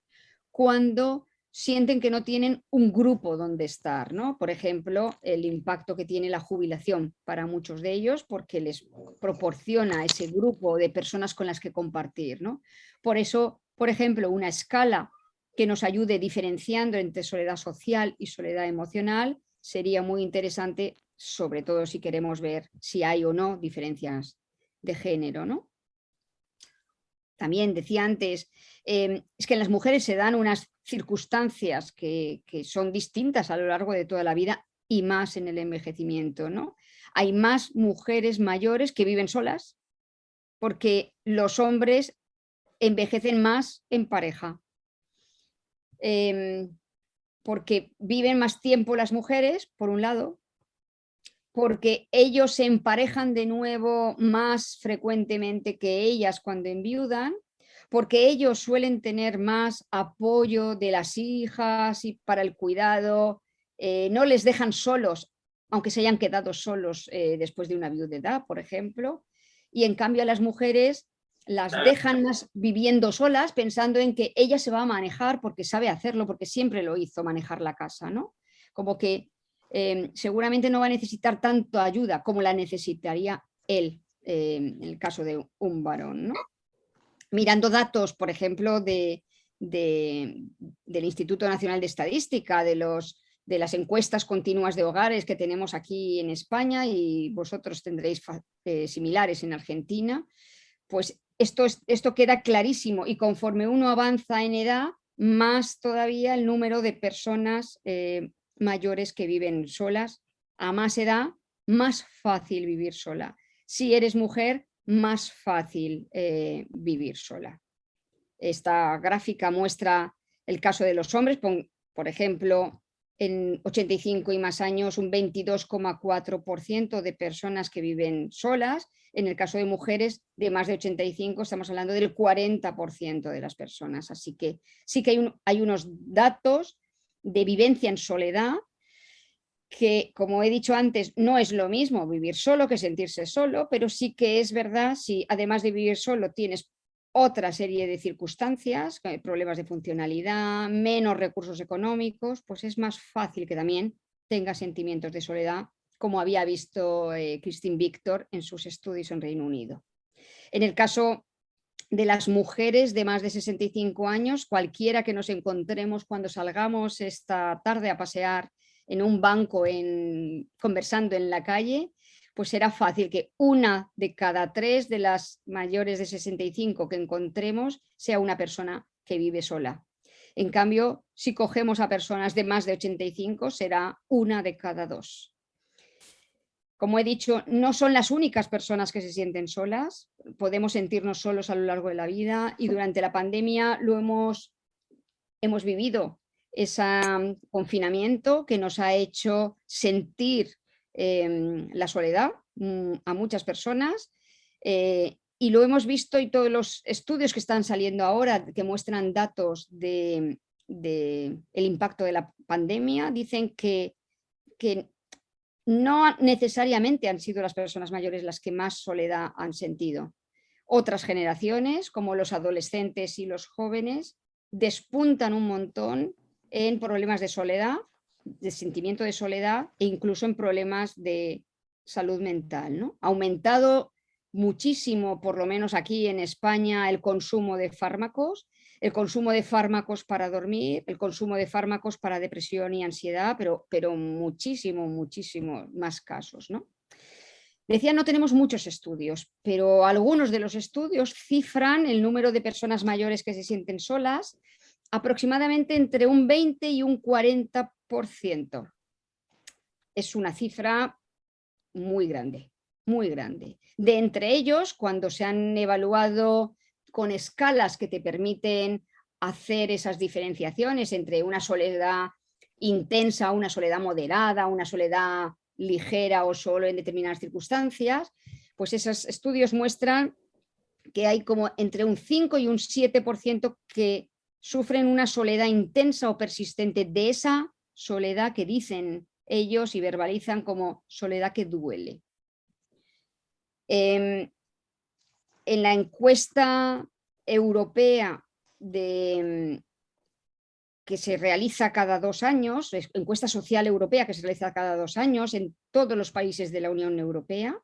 cuando sienten que no tienen un grupo donde estar, ¿no? Por ejemplo, el impacto que tiene la jubilación para muchos de ellos porque les proporciona ese grupo de personas con las que compartir, ¿no? Por eso, por ejemplo, una escala que nos ayude diferenciando entre soledad social y soledad emocional sería muy interesante, sobre todo si queremos ver si hay o no diferencias de género, ¿no? También decía antes, es que en las mujeres se dan unas circunstancias que son distintas a lo largo de toda la vida y más en el envejecimiento, ¿no? Hay más mujeres mayores que viven solas porque los hombres envejecen más en pareja. Porque viven más tiempo las mujeres, por un lado, porque ellos se emparejan de nuevo más frecuentemente que ellas cuando enviudan, porque ellos suelen tener más apoyo de las hijas y para el cuidado, no les dejan solos, aunque se hayan quedado solos después de una viudedad, por ejemplo, y en cambio a las mujeres las dejan más viviendo solas pensando en que ella se va a manejar porque sabe hacerlo, porque siempre lo hizo, manejar la casa, ¿no? Como que seguramente no va a necesitar tanto ayuda como la necesitaría él, en el caso de un varón, ¿no? Mirando datos, por ejemplo, del Instituto Nacional de Estadística, de las encuestas continuas de hogares que tenemos aquí en España, y vosotros tendréis similares en Argentina, pues esto queda clarísimo, y conforme uno avanza en edad, más todavía el número de personas mayores que viven solas. A más edad, más fácil vivir sola. Si eres mujer, más fácil vivir sola. Esta gráfica muestra el caso de los hombres, por ejemplo, en 85 y más años, un 22,4% de personas que viven solas. En el caso de mujeres de más de 85 estamos hablando del 40% de las personas. Así que sí que hay unos datos de vivencia en soledad que, como he dicho antes, no es lo mismo vivir solo que sentirse solo, pero sí que es verdad, si además de vivir solo tienes otra serie de circunstancias, problemas de funcionalidad, menos recursos económicos, pues es más fácil que también tengas sentimientos de soledad, como había visto Christine Victor en sus estudios en Reino Unido. En el caso de las mujeres de más de 65 años, cualquiera que nos encontremos cuando salgamos esta tarde a pasear en un banco, conversando en la calle, pues será fácil que 1 de cada 3 de las mayores de 65 que encontremos sea una persona que vive sola. En cambio, si cogemos a personas de más de 85, será 1 de cada 2. Como he dicho, no son las únicas personas que se sienten solas. Podemos sentirnos solos a lo largo de la vida, y durante la pandemia lo hemos vivido, ese confinamiento que nos ha hecho sentir la soledad a muchas personas, y lo hemos visto, y todos los estudios que están saliendo ahora que muestran datos del impacto de la pandemia dicen que no necesariamente han sido las personas mayores las que más soledad han sentido. Otras generaciones, como los adolescentes y los jóvenes, despuntan un montón en problemas de soledad, de sentimiento de soledad, e incluso en problemas de salud mental, ¿no? Ha aumentado muchísimo, por lo menos aquí en España, el consumo de fármacos, para dormir, el consumo de fármacos para depresión y ansiedad, pero muchísimo más casos, ¿no? Decía, no tenemos muchos estudios, pero algunos de los estudios cifran el número de personas mayores que se sienten solas aproximadamente entre un 20 y un 40%. Es una cifra muy grande, muy grande. De entre ellos, cuando se han evaluado con escalas que te permiten hacer esas diferenciaciones entre una soledad intensa, una soledad moderada, una soledad ligera o solo en determinadas circunstancias, pues esos estudios muestran que hay como entre un 5 y un 7% que sufren una soledad intensa o persistente, de esa soledad que dicen ellos y verbalizan como soledad que duele. En la encuesta europea que se realiza cada 2 años, encuesta social europea que se realiza cada 2 años en todos los países de la Unión Europea,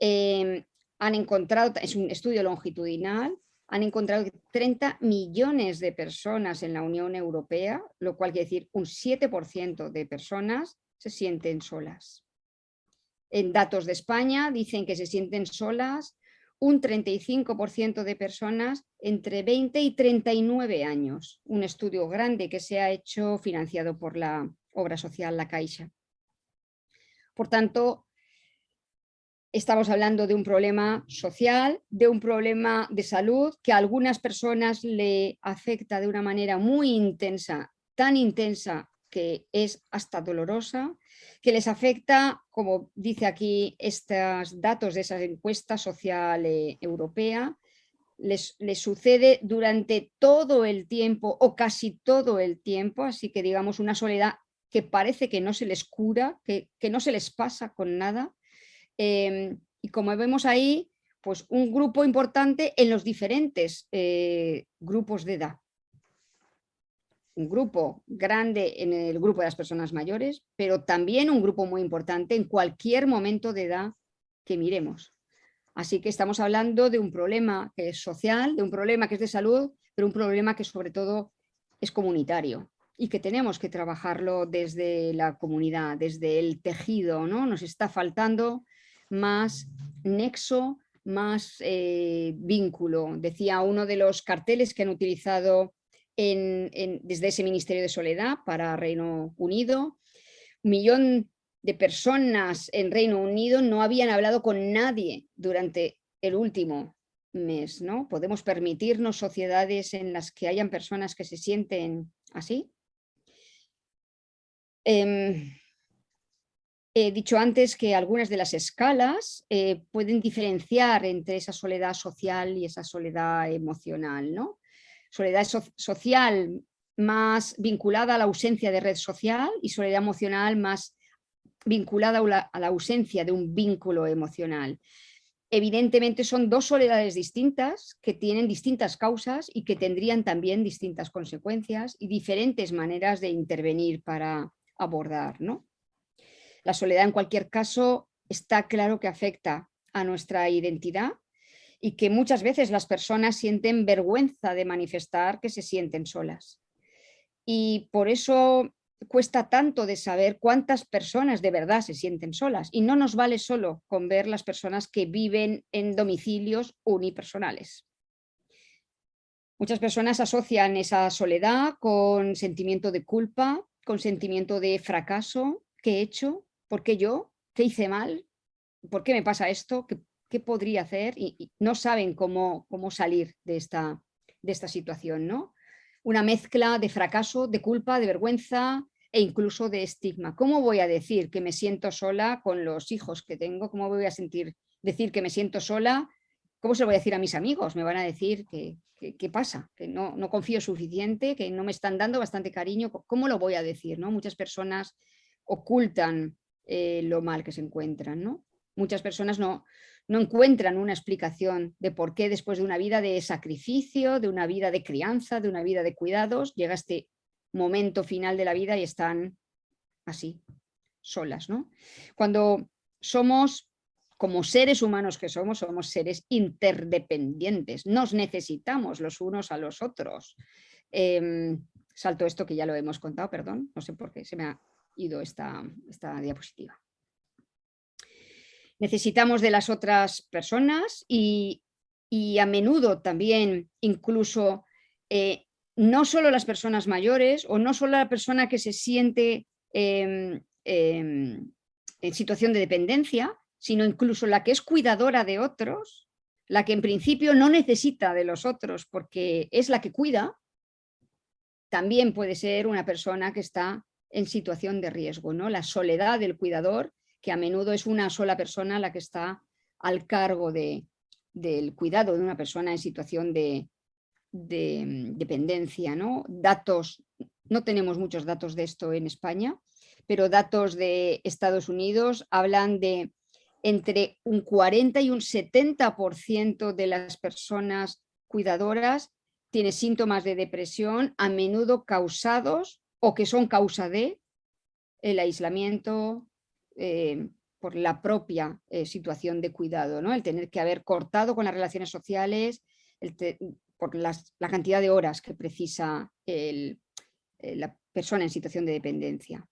han encontrado, es un estudio longitudinal, han encontrado que 30 millones de personas en la Unión Europea, lo cual quiere decir un 7% de personas se sienten solas. En datos de España dicen que se sienten solas un 35% de personas entre 20 y 39 años. Un estudio grande que se ha hecho financiado por la obra social La Caixa. Por tanto, estamos hablando de un problema social, de un problema de salud que a algunas personas le afecta de una manera muy intensa, tan intensa que es hasta dolorosa, que les afecta, como dice aquí estos datos de esa encuesta social europea, les sucede durante todo el tiempo o casi todo el tiempo, así que digamos una soledad que parece que no se les cura, que no se les pasa con nada. Y como vemos ahí, pues un grupo importante en los diferentes grupos de edad. Un grupo grande en el grupo de las personas mayores, pero también un grupo muy importante en cualquier momento de edad que miremos. Así que estamos hablando de un problema que es social, de un problema que es de salud, pero un problema que sobre todo es comunitario y que tenemos que trabajarlo desde la comunidad, desde el tejido, ¿no? Nos está faltando más nexo, más vínculo. Decía uno de los carteles que han utilizado desde ese Ministerio de Soledad para Reino Unido, 1 millón de personas en Reino Unido no habían hablado con nadie durante el último mes, ¿no? ¿Podemos permitirnos sociedades en las que hayan personas que se sienten así? He dicho antes que algunas de las escalas pueden diferenciar entre esa soledad social y esa soledad emocional, ¿no? Soledad social más vinculada a la ausencia de red social y soledad emocional más vinculada a la ausencia de un vínculo emocional. Evidentemente son dos soledades distintas que tienen distintas causas y que tendrían también distintas consecuencias y diferentes maneras de intervenir para abordar, ¿no? La soledad en cualquier caso está claro que afecta a nuestra identidad y que muchas veces las personas sienten vergüenza de manifestar que se sienten solas. Y por eso cuesta tanto de saber cuántas personas de verdad se sienten solas. Y no nos vale solo con ver las personas que viven en domicilios unipersonales. Muchas personas asocian esa soledad con sentimiento de culpa, con sentimiento de fracaso. ¿Qué he hecho? ¿Por qué yo? ¿Qué hice mal? ¿Por qué me pasa esto? ¿Qué podría hacer? Y no saben cómo salir de esta situación, ¿no? Una mezcla de fracaso, de culpa, de vergüenza e incluso de estigma. ¿Cómo voy a decir que me siento sola con los hijos que tengo? ¿Cómo voy a decir que me siento sola? ¿Cómo se lo voy a decir a mis amigos? Me van a decir ¿qué pasa? Que no confío suficiente, que no me están dando bastante cariño. ¿Cómo lo voy a decir, no? Muchas personas ocultan lo mal que se encuentran, ¿no? Muchas personas no encuentran una explicación de por qué después de una vida de sacrificio, de una vida de crianza, de una vida de cuidados, llega este momento final de la vida y están así, solas, ¿no? Cuando somos, como seres humanos que somos seres interdependientes, nos necesitamos los unos a los otros. Salto esto que ya lo hemos contado, perdón, no sé por qué se me ha ido esta diapositiva. Necesitamos de las otras personas y a menudo también incluso no solo las personas mayores o no solo la persona que se siente en situación de dependencia, sino incluso la que es cuidadora de otros, la que en principio no necesita de los otros porque es la que cuida, también puede ser una persona que está en situación de riesgo, ¿no? La soledad del cuidador, que a menudo es una sola persona la que está al cargo del cuidado de una persona en situación de dependencia, ¿no? Datos, no tenemos muchos datos de esto en España, pero datos de Estados Unidos hablan de entre un 40 y un 70% de las personas cuidadoras tiene síntomas de depresión, a menudo causados o que son causa de el aislamiento, por la propia situación de cuidado, ¿no? El tener que haber cortado con las relaciones sociales, por la cantidad de horas que precisa la persona en situación de dependencia.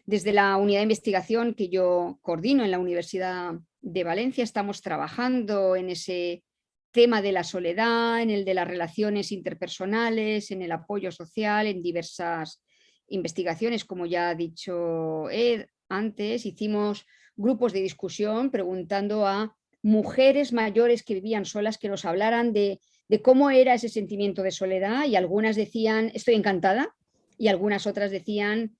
Desde la unidad de investigación que yo coordino en la Universidad de Valencia estamos trabajando en ese tema de la soledad, en el de las relaciones interpersonales, en el apoyo social, en diversas investigaciones, como ya ha dicho Ed antes. Hicimos grupos de discusión preguntando a mujeres mayores que vivían solas que nos hablaran de cómo era ese sentimiento de soledad, y algunas decían estoy encantada y algunas otras decían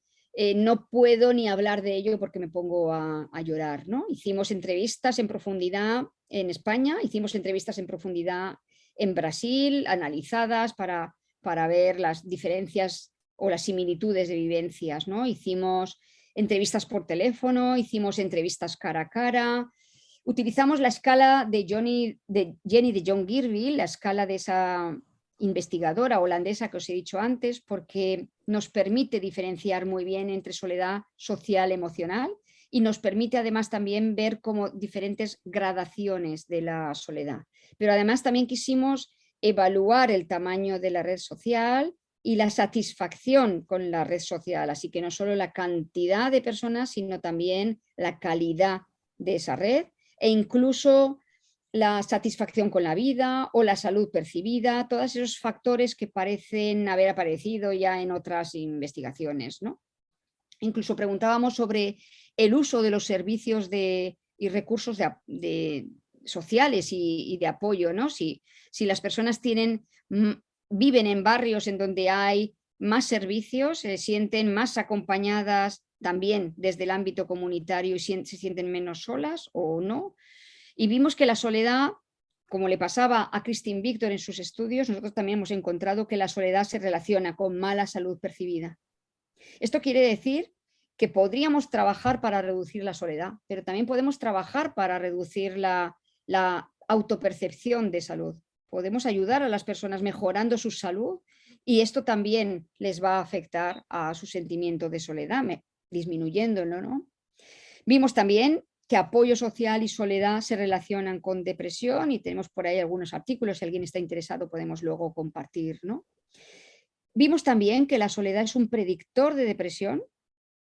no puedo ni hablar de ello porque me pongo a llorar, ¿no? Hicimos entrevistas en profundidad en España, hicimos entrevistas en profundidad en Brasil, analizadas para ver las diferencias o las similitudes de vivencias, ¿no? Hicimos entrevistas por teléfono, hicimos entrevistas cara a cara, Utilizamos la escala de Jenny de Jong Girvie, la escala de esa investigadora holandesa que os he dicho antes, porque nos permite diferenciar muy bien entre soledad social emocional y nos permite además también ver como diferentes gradaciones de la soledad. Pero además también quisimos evaluar el tamaño de la red social y la satisfacción con la red social, así que no solo la cantidad de personas, sino también la calidad de esa red e incluso la satisfacción con la vida o la salud percibida, todos esos factores que parecen haber aparecido ya en otras investigaciones, ¿no? Incluso preguntábamos sobre el uso de los servicios y recursos sociales y de apoyo, ¿no? Si las personas viven en barrios en donde hay más servicios, se sienten más acompañadas también desde el ámbito comunitario y se sienten menos solas o no. Y vimos que la soledad, como le pasaba a Christine Victor en sus estudios, nosotros también hemos encontrado que la soledad se relaciona con mala salud percibida. Esto quiere decir que podríamos trabajar para reducir la soledad, pero también podemos trabajar para reducir la autopercepción de salud. Podemos ayudar a las personas mejorando su salud y esto también les va a afectar a su sentimiento de soledad, disminuyéndolo, ¿no? Vimos también que apoyo social y soledad se relacionan con depresión y tenemos por ahí algunos artículos, si alguien está interesado podemos luego compartir, ¿no? Vimos también que la soledad es un predictor de depresión,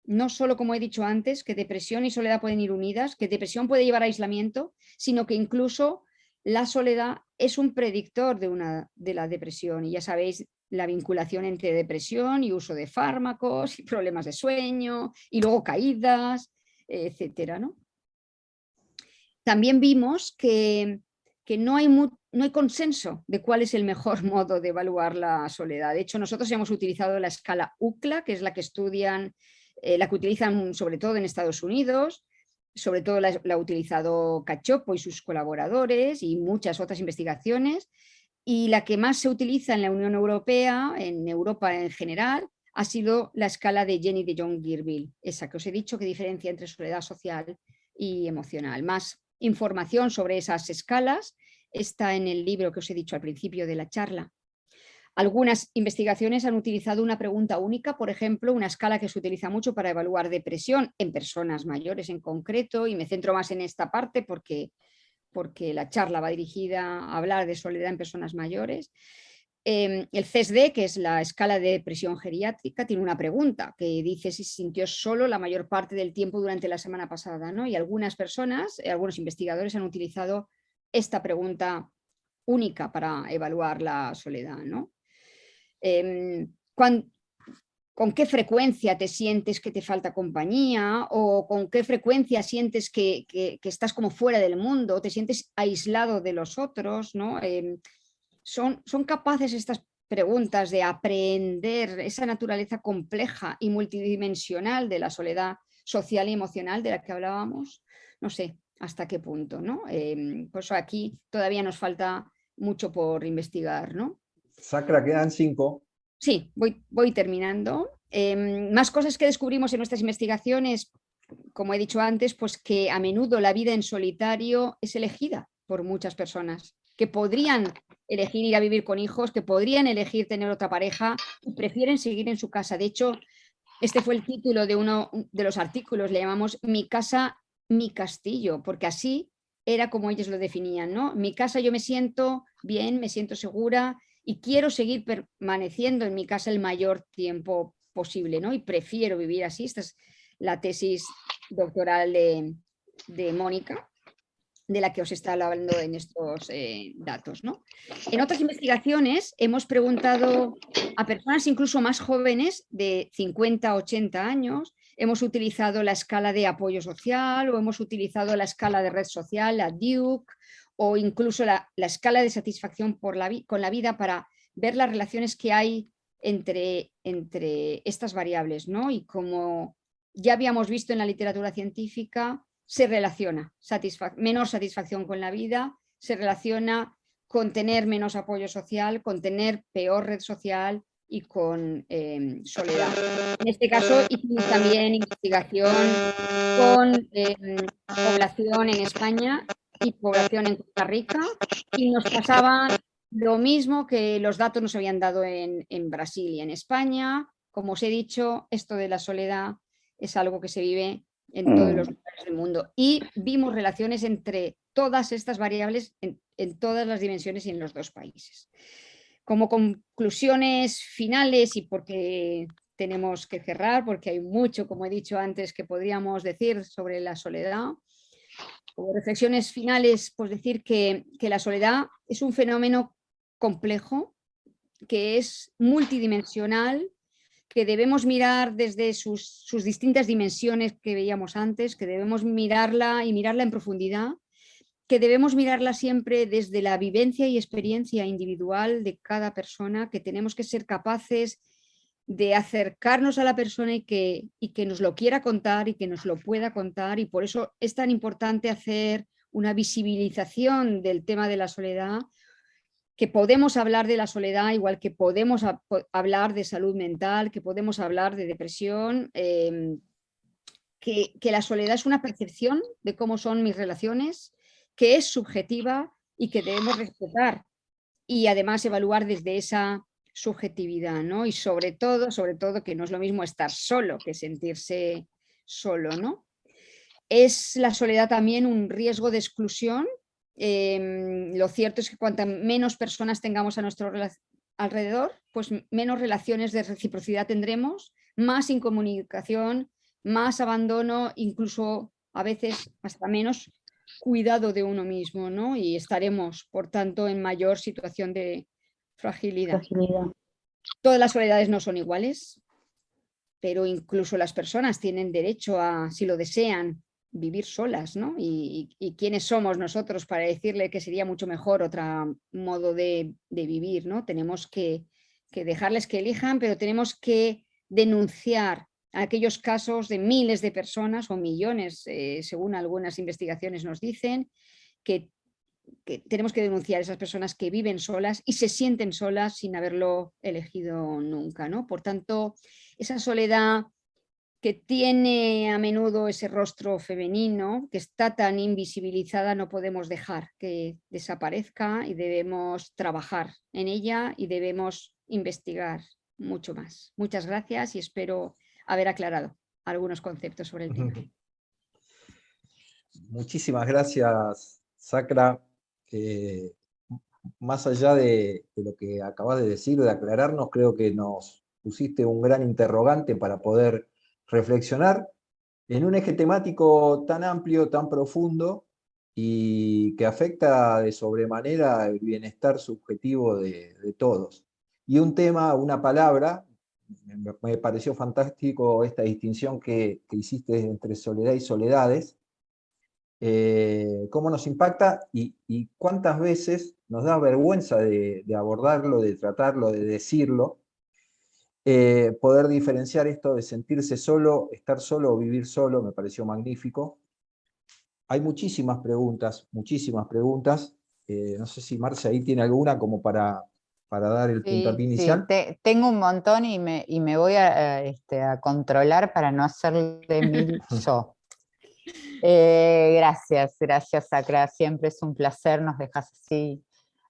no solo, como he dicho antes, que depresión y soledad pueden ir unidas, que depresión puede llevar a aislamiento, sino que incluso la soledad es un predictor de la depresión. Y ya sabéis la vinculación entre depresión y uso de fármacos y problemas de sueño y luego caídas, etcétera, ¿no? También vimos que no hay consenso de cuál es el mejor modo de evaluar la soledad. De hecho, nosotros hemos utilizado la escala UCLA, que es la que la que utilizan sobre todo en Estados Unidos, sobre todo la ha utilizado Cacioppo y sus colaboradores y muchas otras investigaciones, y la que más se utiliza en la Unión Europea, en Europa en general, ha sido la escala de Jenny de Jong Girvie, esa que os he dicho que diferencia entre soledad social y emocional. Más información sobre esas escalas está en el libro que os he dicho al principio de la charla. Algunas investigaciones han utilizado una pregunta única, por ejemplo, una escala que se utiliza mucho para evaluar depresión en personas mayores en concreto, y me centro más en esta parte porque la charla va dirigida a hablar de soledad en personas mayores. El CESD, que es la escala de depresión geriátrica, tiene una pregunta que dice si se sintió solo la mayor parte del tiempo durante la semana pasada, ¿no? Y algunas personas, algunos investigadores han utilizado esta pregunta única para evaluar la soledad, ¿no? ¿Con qué frecuencia te sientes que te falta compañía? ¿O con qué frecuencia sientes que estás como fuera del mundo? ¿Te sientes aislado de los otros, ¿no? Son capaces estas preguntas de aprender esa naturaleza compleja y multidimensional de la soledad social y emocional de la que hablábamos. No sé hasta qué punto, ¿no? Por eso aquí todavía nos falta mucho por investigar, ¿no? Sacra, quedan 5. Sí, voy terminando. Más cosas que descubrimos en nuestras investigaciones, como he dicho antes, pues que a menudo la vida en solitario es elegida por muchas personas, que podrían elegir ir a vivir con hijos, que podrían elegir tener otra pareja y prefieren seguir en su casa. De hecho, este fue el título de uno de los artículos, le llamamos Mi casa, mi castillo, porque así era como ellos lo definían, ¿no? Mi casa, yo me siento bien, me siento segura y quiero seguir permaneciendo en mi casa el mayor tiempo posible, ¿no? Y prefiero vivir así. Esta es la tesis doctoral de Mónica, de la que os está hablando en estos datos, ¿no? En otras investigaciones hemos preguntado a personas incluso más jóvenes, de 50 a 80 años, hemos utilizado la escala de apoyo social o hemos utilizado la escala de red social, la Duke, o incluso la escala de satisfacción con la vida para ver las relaciones que hay entre estas variables, ¿no? Y como ya habíamos visto en la literatura científica, se relaciona menor satisfacción con la vida, se relaciona con tener menos apoyo social, con tener peor red social y con soledad. En este caso hicimos también investigación con población en España y población en Costa Rica, y nos pasaba lo mismo que los datos nos habían dado en Brasil y en España. Como os he dicho, esto de la soledad es algo que se vive en todos los lugares del mundo, y vimos relaciones entre todas estas variables en todas las dimensiones y en los dos países. Como conclusiones finales, y porque tenemos que cerrar, porque hay mucho, como he dicho antes, que podríamos decir sobre la soledad, como reflexiones finales, pues decir que la soledad es un fenómeno complejo, que es multidimensional, que debemos mirar desde sus distintas dimensiones que veíamos antes, que debemos mirarla y mirarla en profundidad, que debemos mirarla siempre desde la vivencia y experiencia individual de cada persona, que tenemos que ser capaces de acercarnos a la persona y que nos lo quiera contar y que nos lo pueda contar, y por eso es tan importante hacer una visibilización del tema de la soledad, que podemos hablar de la soledad igual que podemos hablar de salud mental, que podemos hablar de depresión, que la soledad es una percepción de cómo son mis relaciones, que es subjetiva y que debemos respetar y además evaluar desde esa subjetividad, ¿no? Y sobre todo que no es lo mismo estar solo que sentirse solo, ¿no? Es la soledad también un riesgo de exclusión. Lo cierto es que cuanto menos personas tengamos a nuestro alrededor, pues menos relaciones de reciprocidad tendremos, más incomunicación, más abandono, incluso a veces hasta menos cuidado de uno mismo, ¿no? Y estaremos, por tanto, en mayor situación de fragilidad. Todas las soledades no son iguales, pero incluso las personas tienen derecho a, si lo desean, vivir solas, ¿no? Y quiénes somos nosotros para decirle que sería mucho mejor otro modo de vivir, ¿no? Tenemos que dejarles que elijan, pero tenemos que denunciar aquellos casos de miles de personas o millones, según algunas investigaciones nos dicen, que tenemos que denunciar a esas personas que viven solas y se sienten solas sin haberlo elegido nunca, ¿no? Por tanto, esa soledad que tiene a menudo ese rostro femenino, que está tan invisibilizada, no podemos dejar que desaparezca y debemos trabajar en ella y debemos investigar mucho más. Muchas gracias y espero haber aclarado algunos conceptos sobre el tema. Muchísimas gracias, Sacra. Más allá de lo que acabas de decir, de aclararnos, creo que nos pusiste un gran interrogante para poder reflexionar en un eje temático tan amplio, tan profundo, y que afecta de sobremanera el bienestar subjetivo de todos. Y un tema, una palabra, me pareció fantástico esta distinción que hiciste entre soledad y soledades, cómo nos impacta y cuántas veces nos da vergüenza de abordarlo, de tratarlo, de decirlo, poder diferenciar esto de sentirse solo, estar solo o vivir solo, me pareció magnífico. Hay muchísimas preguntas, no sé si Marcia ahí tiene alguna como para dar el puntapié inicial. Sí, tengo un montón y me voy a controlar para no hacerle mil yo. Gracias, Sacra, siempre es un placer, nos dejas así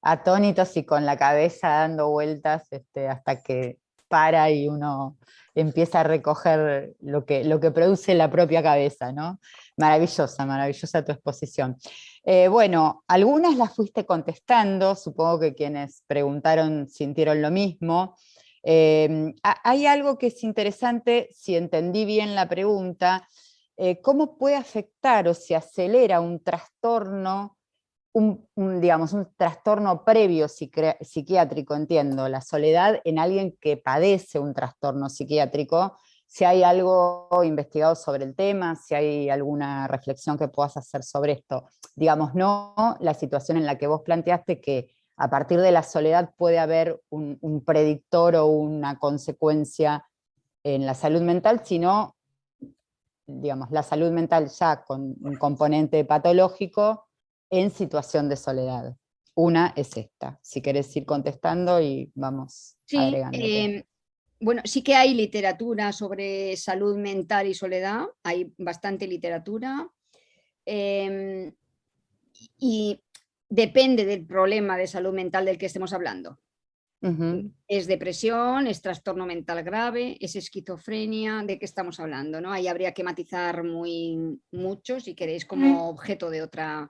atónitos y con la cabeza dando vueltas hasta que para y uno empieza a recoger lo que produce la propia cabeza, ¿no? Maravillosa tu exposición. Bueno, algunas las fuiste contestando, supongo que quienes preguntaron sintieron lo mismo. Hay algo que es interesante, si entendí bien la pregunta, ¿cómo puede afectar o se acelera un trastorno, un trastorno previo psiquiátrico, entiendo, la soledad en alguien que padece un trastorno psiquiátrico? Si hay algo investigado sobre el tema, si hay alguna reflexión que puedas hacer sobre esto. Digamos, no la situación en la que vos planteaste que a partir de la soledad puede haber un predictor o una consecuencia en la salud mental, sino digamos, la salud mental ya con un componente patológico en situación de soledad. Una es esta, si querés ir contestando y vamos agregando. bueno, sí que hay literatura sobre salud mental y soledad, hay bastante literatura. Y depende del problema de salud mental del que estemos hablando. Es depresión, es trastorno mental grave, es esquizofrenia, ¿de qué estamos hablando? ¿No? Ahí habría que matizar mucho, si queréis, como objeto de otra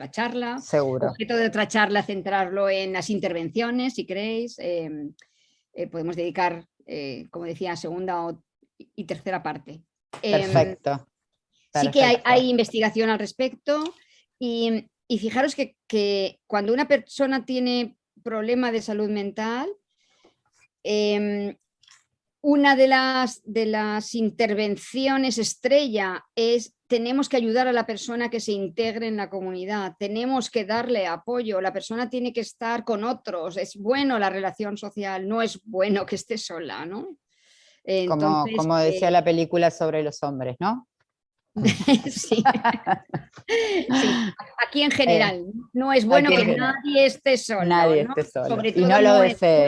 charla. Seguro. Objeto de otra charla, centrarlo en las intervenciones, si queréis. Podemos dedicar, como decía, segunda y tercera parte. Perfecto. Sí que hay investigación al respecto y fijaros que cuando una persona tiene problema de salud mental, una de las intervenciones estrella es: tenemos que ayudar a la persona a que se integre en la comunidad, tenemos que darle apoyo, la persona tiene que estar con otros, es bueno la relación social, no es bueno que esté sola, ¿no? Entonces, como decía la película sobre los hombres, ¿no? Sí. Sí, aquí en general, no es bueno que nadie esté solo. Nadie ¿no? esté solo. Sobre Y todo no lo desee.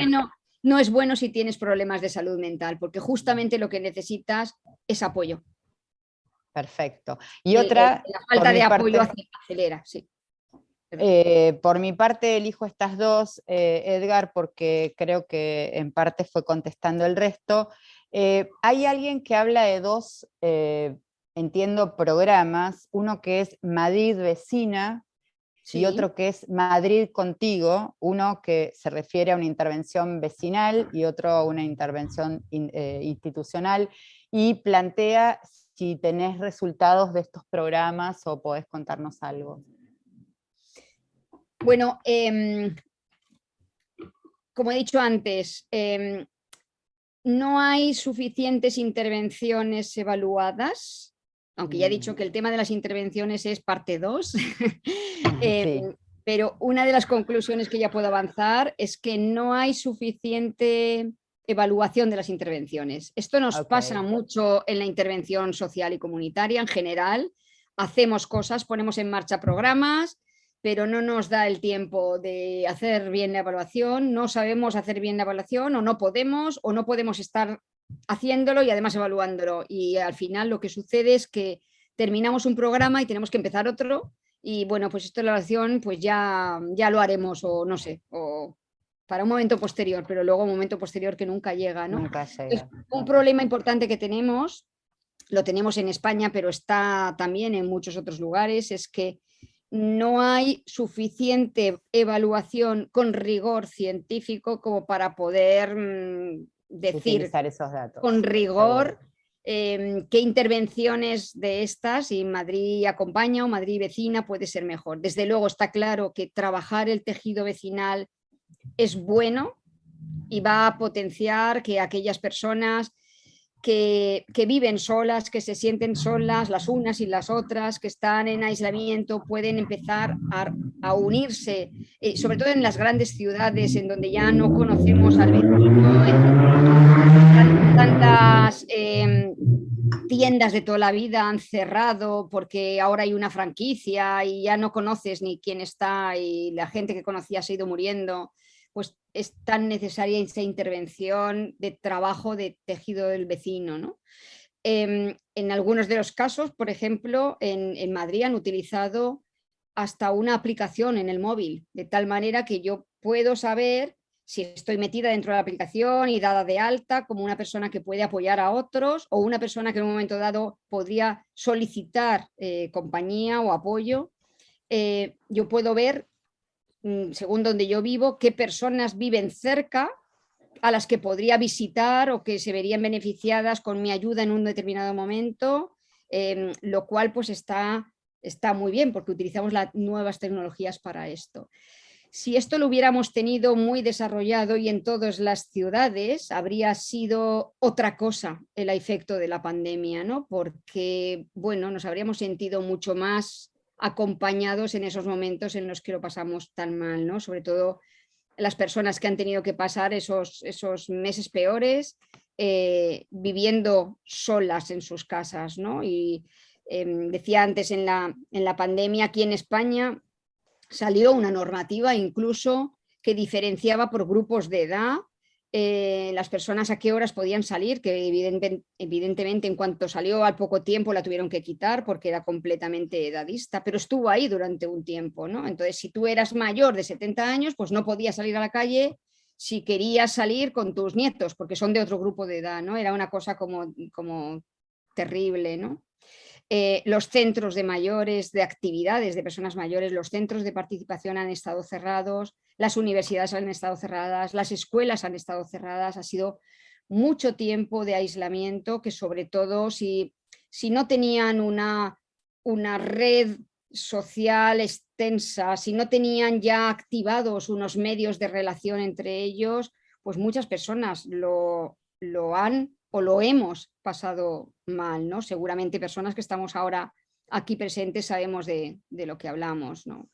no es bueno si tienes problemas de salud mental, porque justamente lo que necesitas es apoyo. Perfecto. Y otra... La falta de apoyo acelera, sí. Por mi parte elijo estas dos, Edgar, porque creo que en parte fue contestando el resto. Hay alguien que habla de dos, entiendo, programas, uno que es Madrid Vecina, sí, y otro que es Madrid Contigo, uno que se refiere a una intervención vecinal y otro a una intervención institucional, y plantea si tenés resultados de estos programas o podés contarnos algo. Bueno, como he dicho antes, no hay suficientes intervenciones evaluadas, aunque ya he dicho que el tema de las intervenciones es parte 2, sí. Pero una de las conclusiones que ya puedo avanzar es que no hay suficiente evaluación de las intervenciones. Esto nos pasa mucho en la intervención social y comunitaria en general. Hacemos cosas, ponemos en marcha programas, pero no nos da el tiempo de hacer bien la evaluación, no sabemos hacer bien la evaluación o no podemos estar haciéndolo y además evaluándolo. Y al final lo que sucede es que terminamos un programa y tenemos que empezar otro y bueno, pues esto de la evaluación pues ya lo haremos o no sé, o para un momento posterior, pero luego un momento posterior que nunca llega, ¿no? Nunca llega. Un problema importante que tenemos, lo tenemos en España, pero está también en muchos otros lugares, es que no hay suficiente evaluación con rigor científico como para poder decir esos datos, con rigor qué intervenciones de estas, si Madrid acompaña o Madrid vecina, puede ser mejor. Desde luego está claro que trabajar el tejido vecinal es bueno y va a potenciar que aquellas personas que viven solas, que se sienten solas las unas y las otras, que están en aislamiento, pueden empezar a unirse, sobre todo en las grandes ciudades en donde ya no conocemos al vecino, tantas tiendas de toda la vida han cerrado porque ahora hay una franquicia y ya no conoces ni quién está y la gente que conocías se ha ido muriendo. Pues es tan necesaria esa intervención de trabajo de tejido del vecino, ¿no? En algunos de los casos, por ejemplo, en Madrid han utilizado hasta una aplicación en el móvil, de tal manera que yo puedo saber si estoy metida dentro de la aplicación y dada de alta como una persona que puede apoyar a otros o una persona que en un momento dado podría solicitar compañía o apoyo. Yo puedo ver, según donde yo vivo, qué personas viven cerca a las que podría visitar o que se verían beneficiadas con mi ayuda en un determinado momento, lo cual pues está muy bien porque utilizamos las nuevas tecnologías para esto. Si esto lo hubiéramos tenido muy desarrollado y en todas las ciudades, habría sido otra cosa el efecto de la pandemia, ¿no? Porque, bueno, nos habríamos sentido mucho más acompañados en esos momentos en los que lo pasamos tan mal, ¿no? Sobre todo las personas que han tenido que pasar esos meses peores viviendo solas en sus casas, ¿no? Y decía antes, en la pandemia aquí en España salió una normativa incluso que diferenciaba por grupos de edad las personas a qué horas podían salir, que evidentemente en cuanto salió al poco tiempo la tuvieron que quitar porque era completamente edadista, pero estuvo ahí durante un tiempo, ¿no? Entonces, si tú eras mayor de 70 años, pues no podías salir a la calle si querías salir con tus nietos, porque son de otro grupo de edad, ¿no? Era una cosa como terrible, ¿no? Los centros de mayores, de actividades de personas mayores, los centros de participación han estado cerrados, las universidades han estado cerradas, las escuelas han estado cerradas, ha sido mucho tiempo de aislamiento que sobre todo si no tenían una red social extensa, si no tenían ya activados unos medios de relación entre ellos, pues muchas personas lo han o lo hemos pasado mal, ¿no? Seguramente personas que estamos ahora aquí presentes sabemos de lo que hablamos, ¿no?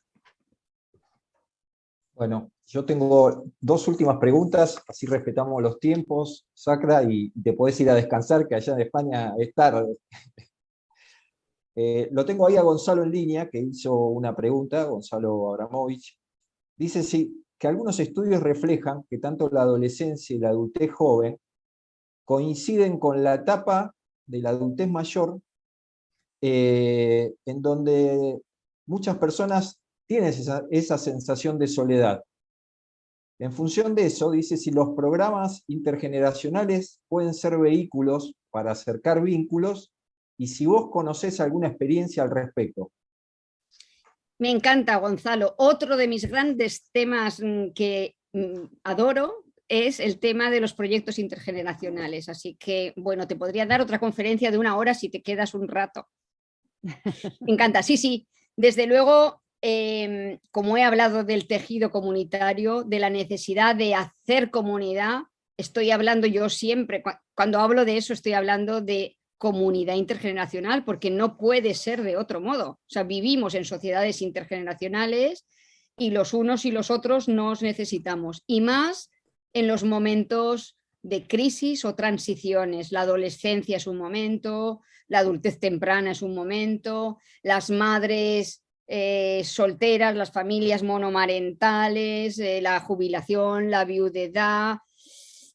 Bueno, yo tengo 2 últimas preguntas, así respetamos los tiempos, Sacra, y te podés ir a descansar, que allá en España es tarde. Lo tengo ahí a Gonzalo en línea, que hizo una pregunta, Gonzalo Abramovich. Dice sí, que algunos estudios reflejan que tanto la adolescencia y la adultez joven coinciden con la etapa de la adultez mayor, en donde muchas personas tienen esa sensación de soledad. En función de eso, dice si los programas intergeneracionales pueden ser vehículos para acercar vínculos y si vos conocés alguna experiencia al respecto. Me encanta, Gonzalo. Otro de mis grandes temas que adoro es el tema de los proyectos intergeneracionales. Así que, bueno, te podría dar otra conferencia de 1 hora si te quedas un rato. Me encanta, sí. Desde luego, como he hablado del tejido comunitario, de la necesidad de hacer comunidad, estoy hablando yo siempre, cuando hablo de eso, estoy hablando de comunidad intergeneracional, porque no puede ser de otro modo. O sea, vivimos en sociedades intergeneracionales y los unos y los otros nos necesitamos. Y más en los momentos de crisis o transiciones. La adolescencia es un momento, la adultez temprana es un momento, las madres solteras, las familias monomarentales, la jubilación, la viudedad.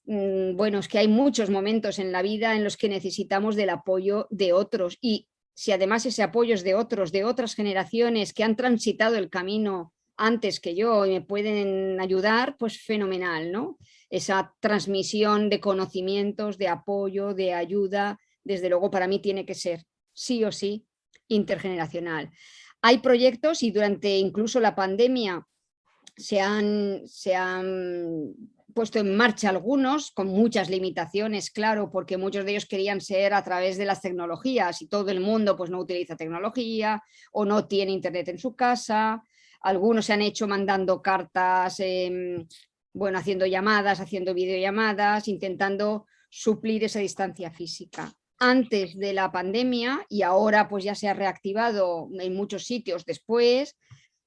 Bueno, es que hay muchos momentos en la vida en los que necesitamos del apoyo de otros y si además ese apoyo es de otros, de otras generaciones que han transitado el camino antes que yo y me pueden ayudar, pues fenomenal, ¿no? Esa transmisión de conocimientos, de apoyo, de ayuda, desde luego para mí tiene que ser sí o sí intergeneracional. Hay proyectos y durante incluso la pandemia se han puesto en marcha algunos con muchas limitaciones, claro, porque muchos de ellos querían ser a través de las tecnologías y todo el mundo pues no utiliza tecnología o no tiene internet en su casa. Algunos se han hecho mandando cartas, bueno, haciendo llamadas, haciendo videollamadas, intentando suplir esa distancia física. Antes de la pandemia y ahora pues ya se ha reactivado en muchos sitios después,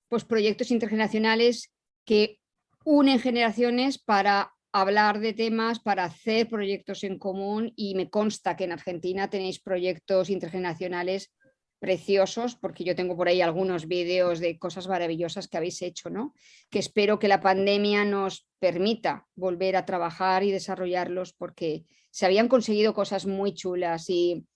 pues proyectos intergeneracionales que unen generaciones para hablar de temas, para hacer proyectos en común y me consta que en Argentina tenéis proyectos intergeneracionales preciosos porque yo tengo por ahí algunos vídeos de cosas maravillosas que habéis hecho, ¿no? Que espero que la pandemia nos permita volver a trabajar y desarrollarlos porque se habían conseguido cosas muy chulas y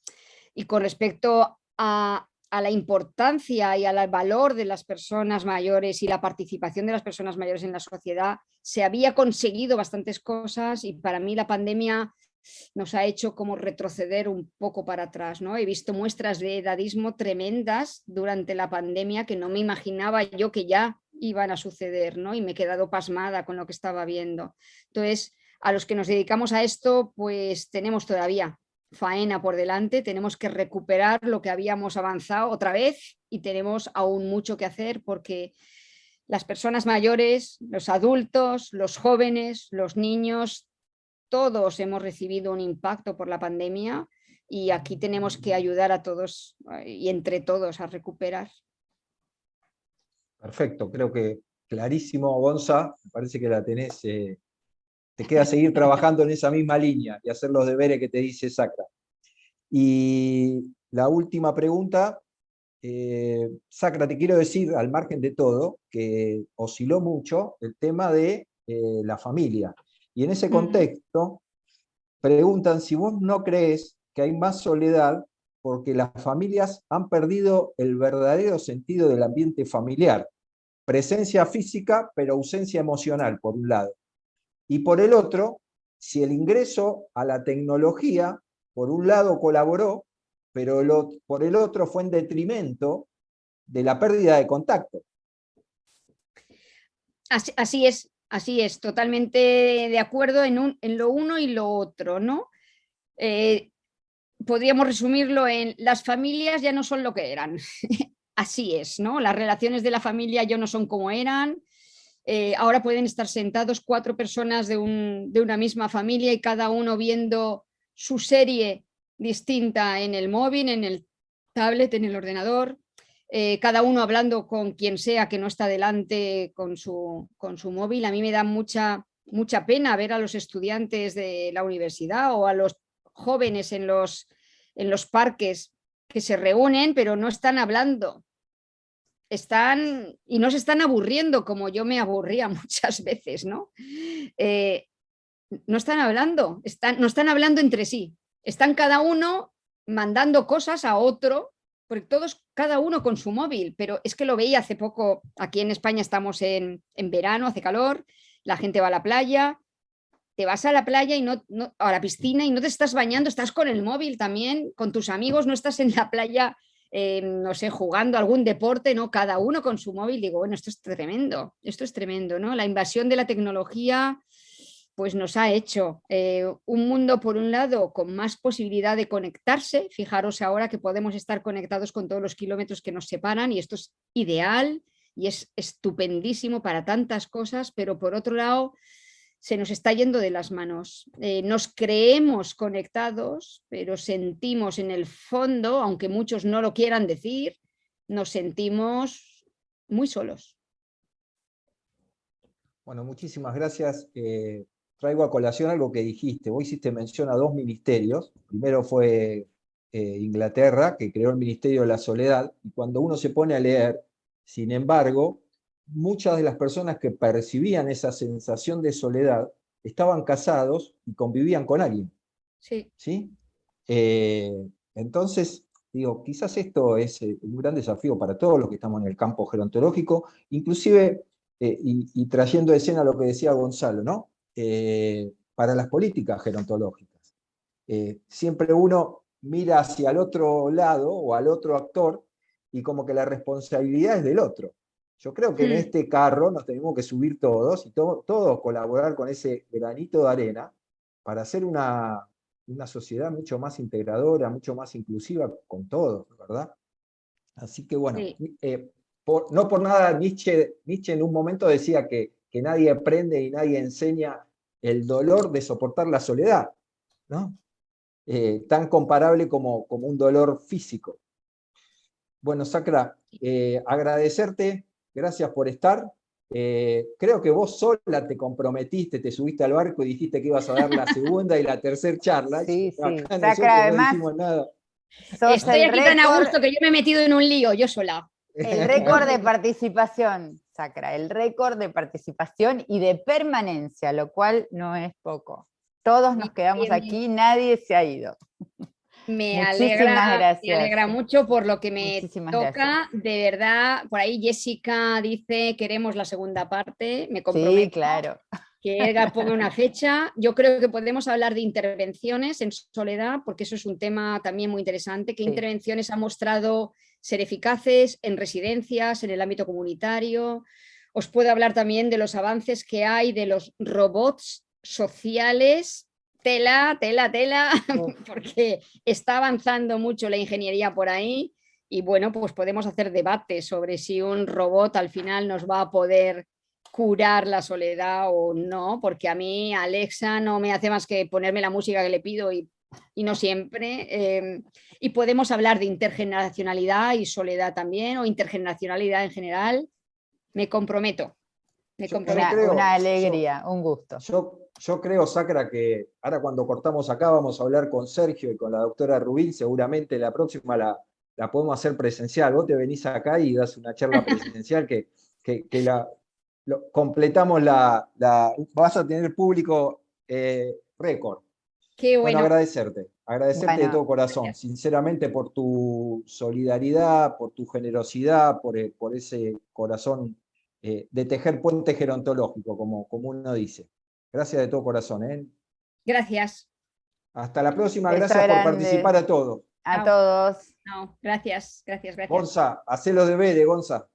con respecto a la importancia y al valor de las personas mayores y la participación de las personas mayores en la sociedad, se había conseguido bastantes cosas y para mí la pandemia nos ha hecho como retroceder un poco para atrás, ¿no? He visto muestras de edadismo tremendas durante la pandemia que no me imaginaba yo que ya iban a suceder, ¿no? Y me he quedado pasmada con lo que estaba viendo. Entonces, a los que nos dedicamos a esto, pues tenemos todavía faena por delante, tenemos que recuperar lo que habíamos avanzado otra vez y tenemos aún mucho que hacer porque las personas mayores, los adultos, los jóvenes, los niños, todos hemos recibido un impacto por la pandemia y aquí tenemos que ayudar a todos y entre todos a recuperar. Perfecto, creo que clarísimo, Gonza, me parece que la tenés. Te queda seguir trabajando en esa misma línea y hacer los deberes que te dice Sacra. Y la última pregunta, Sacra, te quiero decir, al margen de todo, que osciló mucho el tema de la familia. Y en ese contexto preguntan si vos no crees que hay más soledad porque las familias han perdido el verdadero sentido del ambiente familiar. Presencia física, pero ausencia emocional, por un lado. Y por el otro, si el ingreso a la tecnología, por un lado colaboró, pero por el otro fue en detrimento de la pérdida de contacto. Así es, totalmente de acuerdo en lo uno y lo otro, ¿no? Podríamos resumirlo en las familias ya no son lo que eran. Así es, ¿no? Las relaciones de la familia ya no son como eran. Ahora pueden estar sentados 4 personas de una misma familia y cada uno viendo su serie distinta en el móvil, en el tablet, en el ordenador. Cada uno hablando con quien sea que no está delante con su móvil. A mí me da mucha pena ver a los estudiantes de la universidad o a los jóvenes en los parques que se reúnen, pero no están hablando. Y no se están aburriendo como yo me aburría muchas veces, ¿no? No están hablando, no están hablando entre sí. Están cada uno mandando cosas a otro, porque cada uno con su móvil, pero es que lo veía hace poco, aquí en España estamos en verano, hace calor, la gente va a la playa, te vas a la playa y a la piscina y no te estás bañando, estás con el móvil también, con tus amigos, no estás en la playa, no sé, jugando algún deporte, ¿no? Cada uno con su móvil. Digo, bueno, esto es tremendo, ¿no? La invasión de la tecnología pues nos ha hecho un mundo, por un lado, con más posibilidad de conectarse. Fijaros ahora que podemos estar conectados con todos los kilómetros que nos separan y esto es ideal y es estupendísimo para tantas cosas, pero por otro lado se nos está yendo de las manos. Nos creemos conectados, pero sentimos en el fondo, aunque muchos no lo quieran decir, nos sentimos muy solos. Bueno, muchísimas gracias. Traigo a colación algo que dijiste. Vos hiciste mención a 2 ministerios. Primero fue Inglaterra, que creó el Ministerio de la Soledad, y cuando uno se pone a leer, sin embargo, muchas de las personas que percibían esa sensación de soledad estaban casados y convivían con alguien. Sí. ¿Sí? Entonces, digo, quizás esto es un gran desafío para todos los que estamos en el campo gerontológico, inclusive, y trayendo a escena lo que decía Gonzalo, ¿no? Para las políticas gerontológicas. Siempre uno mira hacia el otro lado o al otro actor y como que la responsabilidad es del otro. Yo creo que en este carro nos tenemos que subir todos y todos colaborar con ese granito de arena para hacer una sociedad mucho más integradora, mucho más inclusiva con todos, ¿verdad? Así que bueno, Sí. No por nada Nietzsche en un momento decía que nadie aprende y nadie enseña el dolor de soportar la soledad, ¿no? Tan comparable como un dolor físico. Bueno, Sacra, agradecerte, gracias por estar. Creo que vos sola te comprometiste, te subiste al barco y dijiste que ibas a dar la segunda y la tercera charla. Sí, sí. Acá Sacra, nosotros además, no dijimos nada. Estoy aquí tan a gusto que yo me he metido en un lío, yo sola. El récord de participación, Sacra, el récord de participación y de permanencia, lo cual no es poco. Todos nos quedamos aquí, nadie se ha ido. Me Muchísimas alegra mucho por lo que me Muchísimas toca, gracias. de verdad. Por ahí Jessica dice, queremos la segunda parte, me comprometo. Sí, claro. Que Edgar ponga una fecha. Yo creo que podemos hablar de intervenciones en soledad, porque eso es un tema también muy interesante. ¿Qué intervenciones han mostrado ser eficaces en residencias, en el ámbito comunitario? Os puedo hablar también de los avances que hay de los robots sociales. Tela, porque está avanzando mucho la ingeniería por ahí y bueno, pues podemos hacer debates sobre si un robot al final nos va a poder curar la soledad o no, porque a mí Alexa no me hace más que ponerme la música que le pido y no siempre. Y podemos hablar de intergeneracionalidad y soledad también, o intergeneracionalidad en general. Me comprometo. Una alegría, un gusto. Yo creo, Sacra, que ahora cuando cortamos acá vamos a hablar con Sergio y con la doctora Rubín, seguramente la próxima la podemos hacer presencial. Vos te venís acá y das una charla presencial que completamos vas a tener público récord. Qué Bueno, bueno. agradecerte de Bueno, todo corazón, gracias. sinceramente por tu solidaridad, por tu generosidad, por ese corazón de tejer puente gerontológico, como uno dice. Gracias de todo corazón. Gracias. Hasta la próxima, beso gracias por grande participar a todos. a Chao. todos. No, gracias. Gonza, hacé los deberes, Gonza.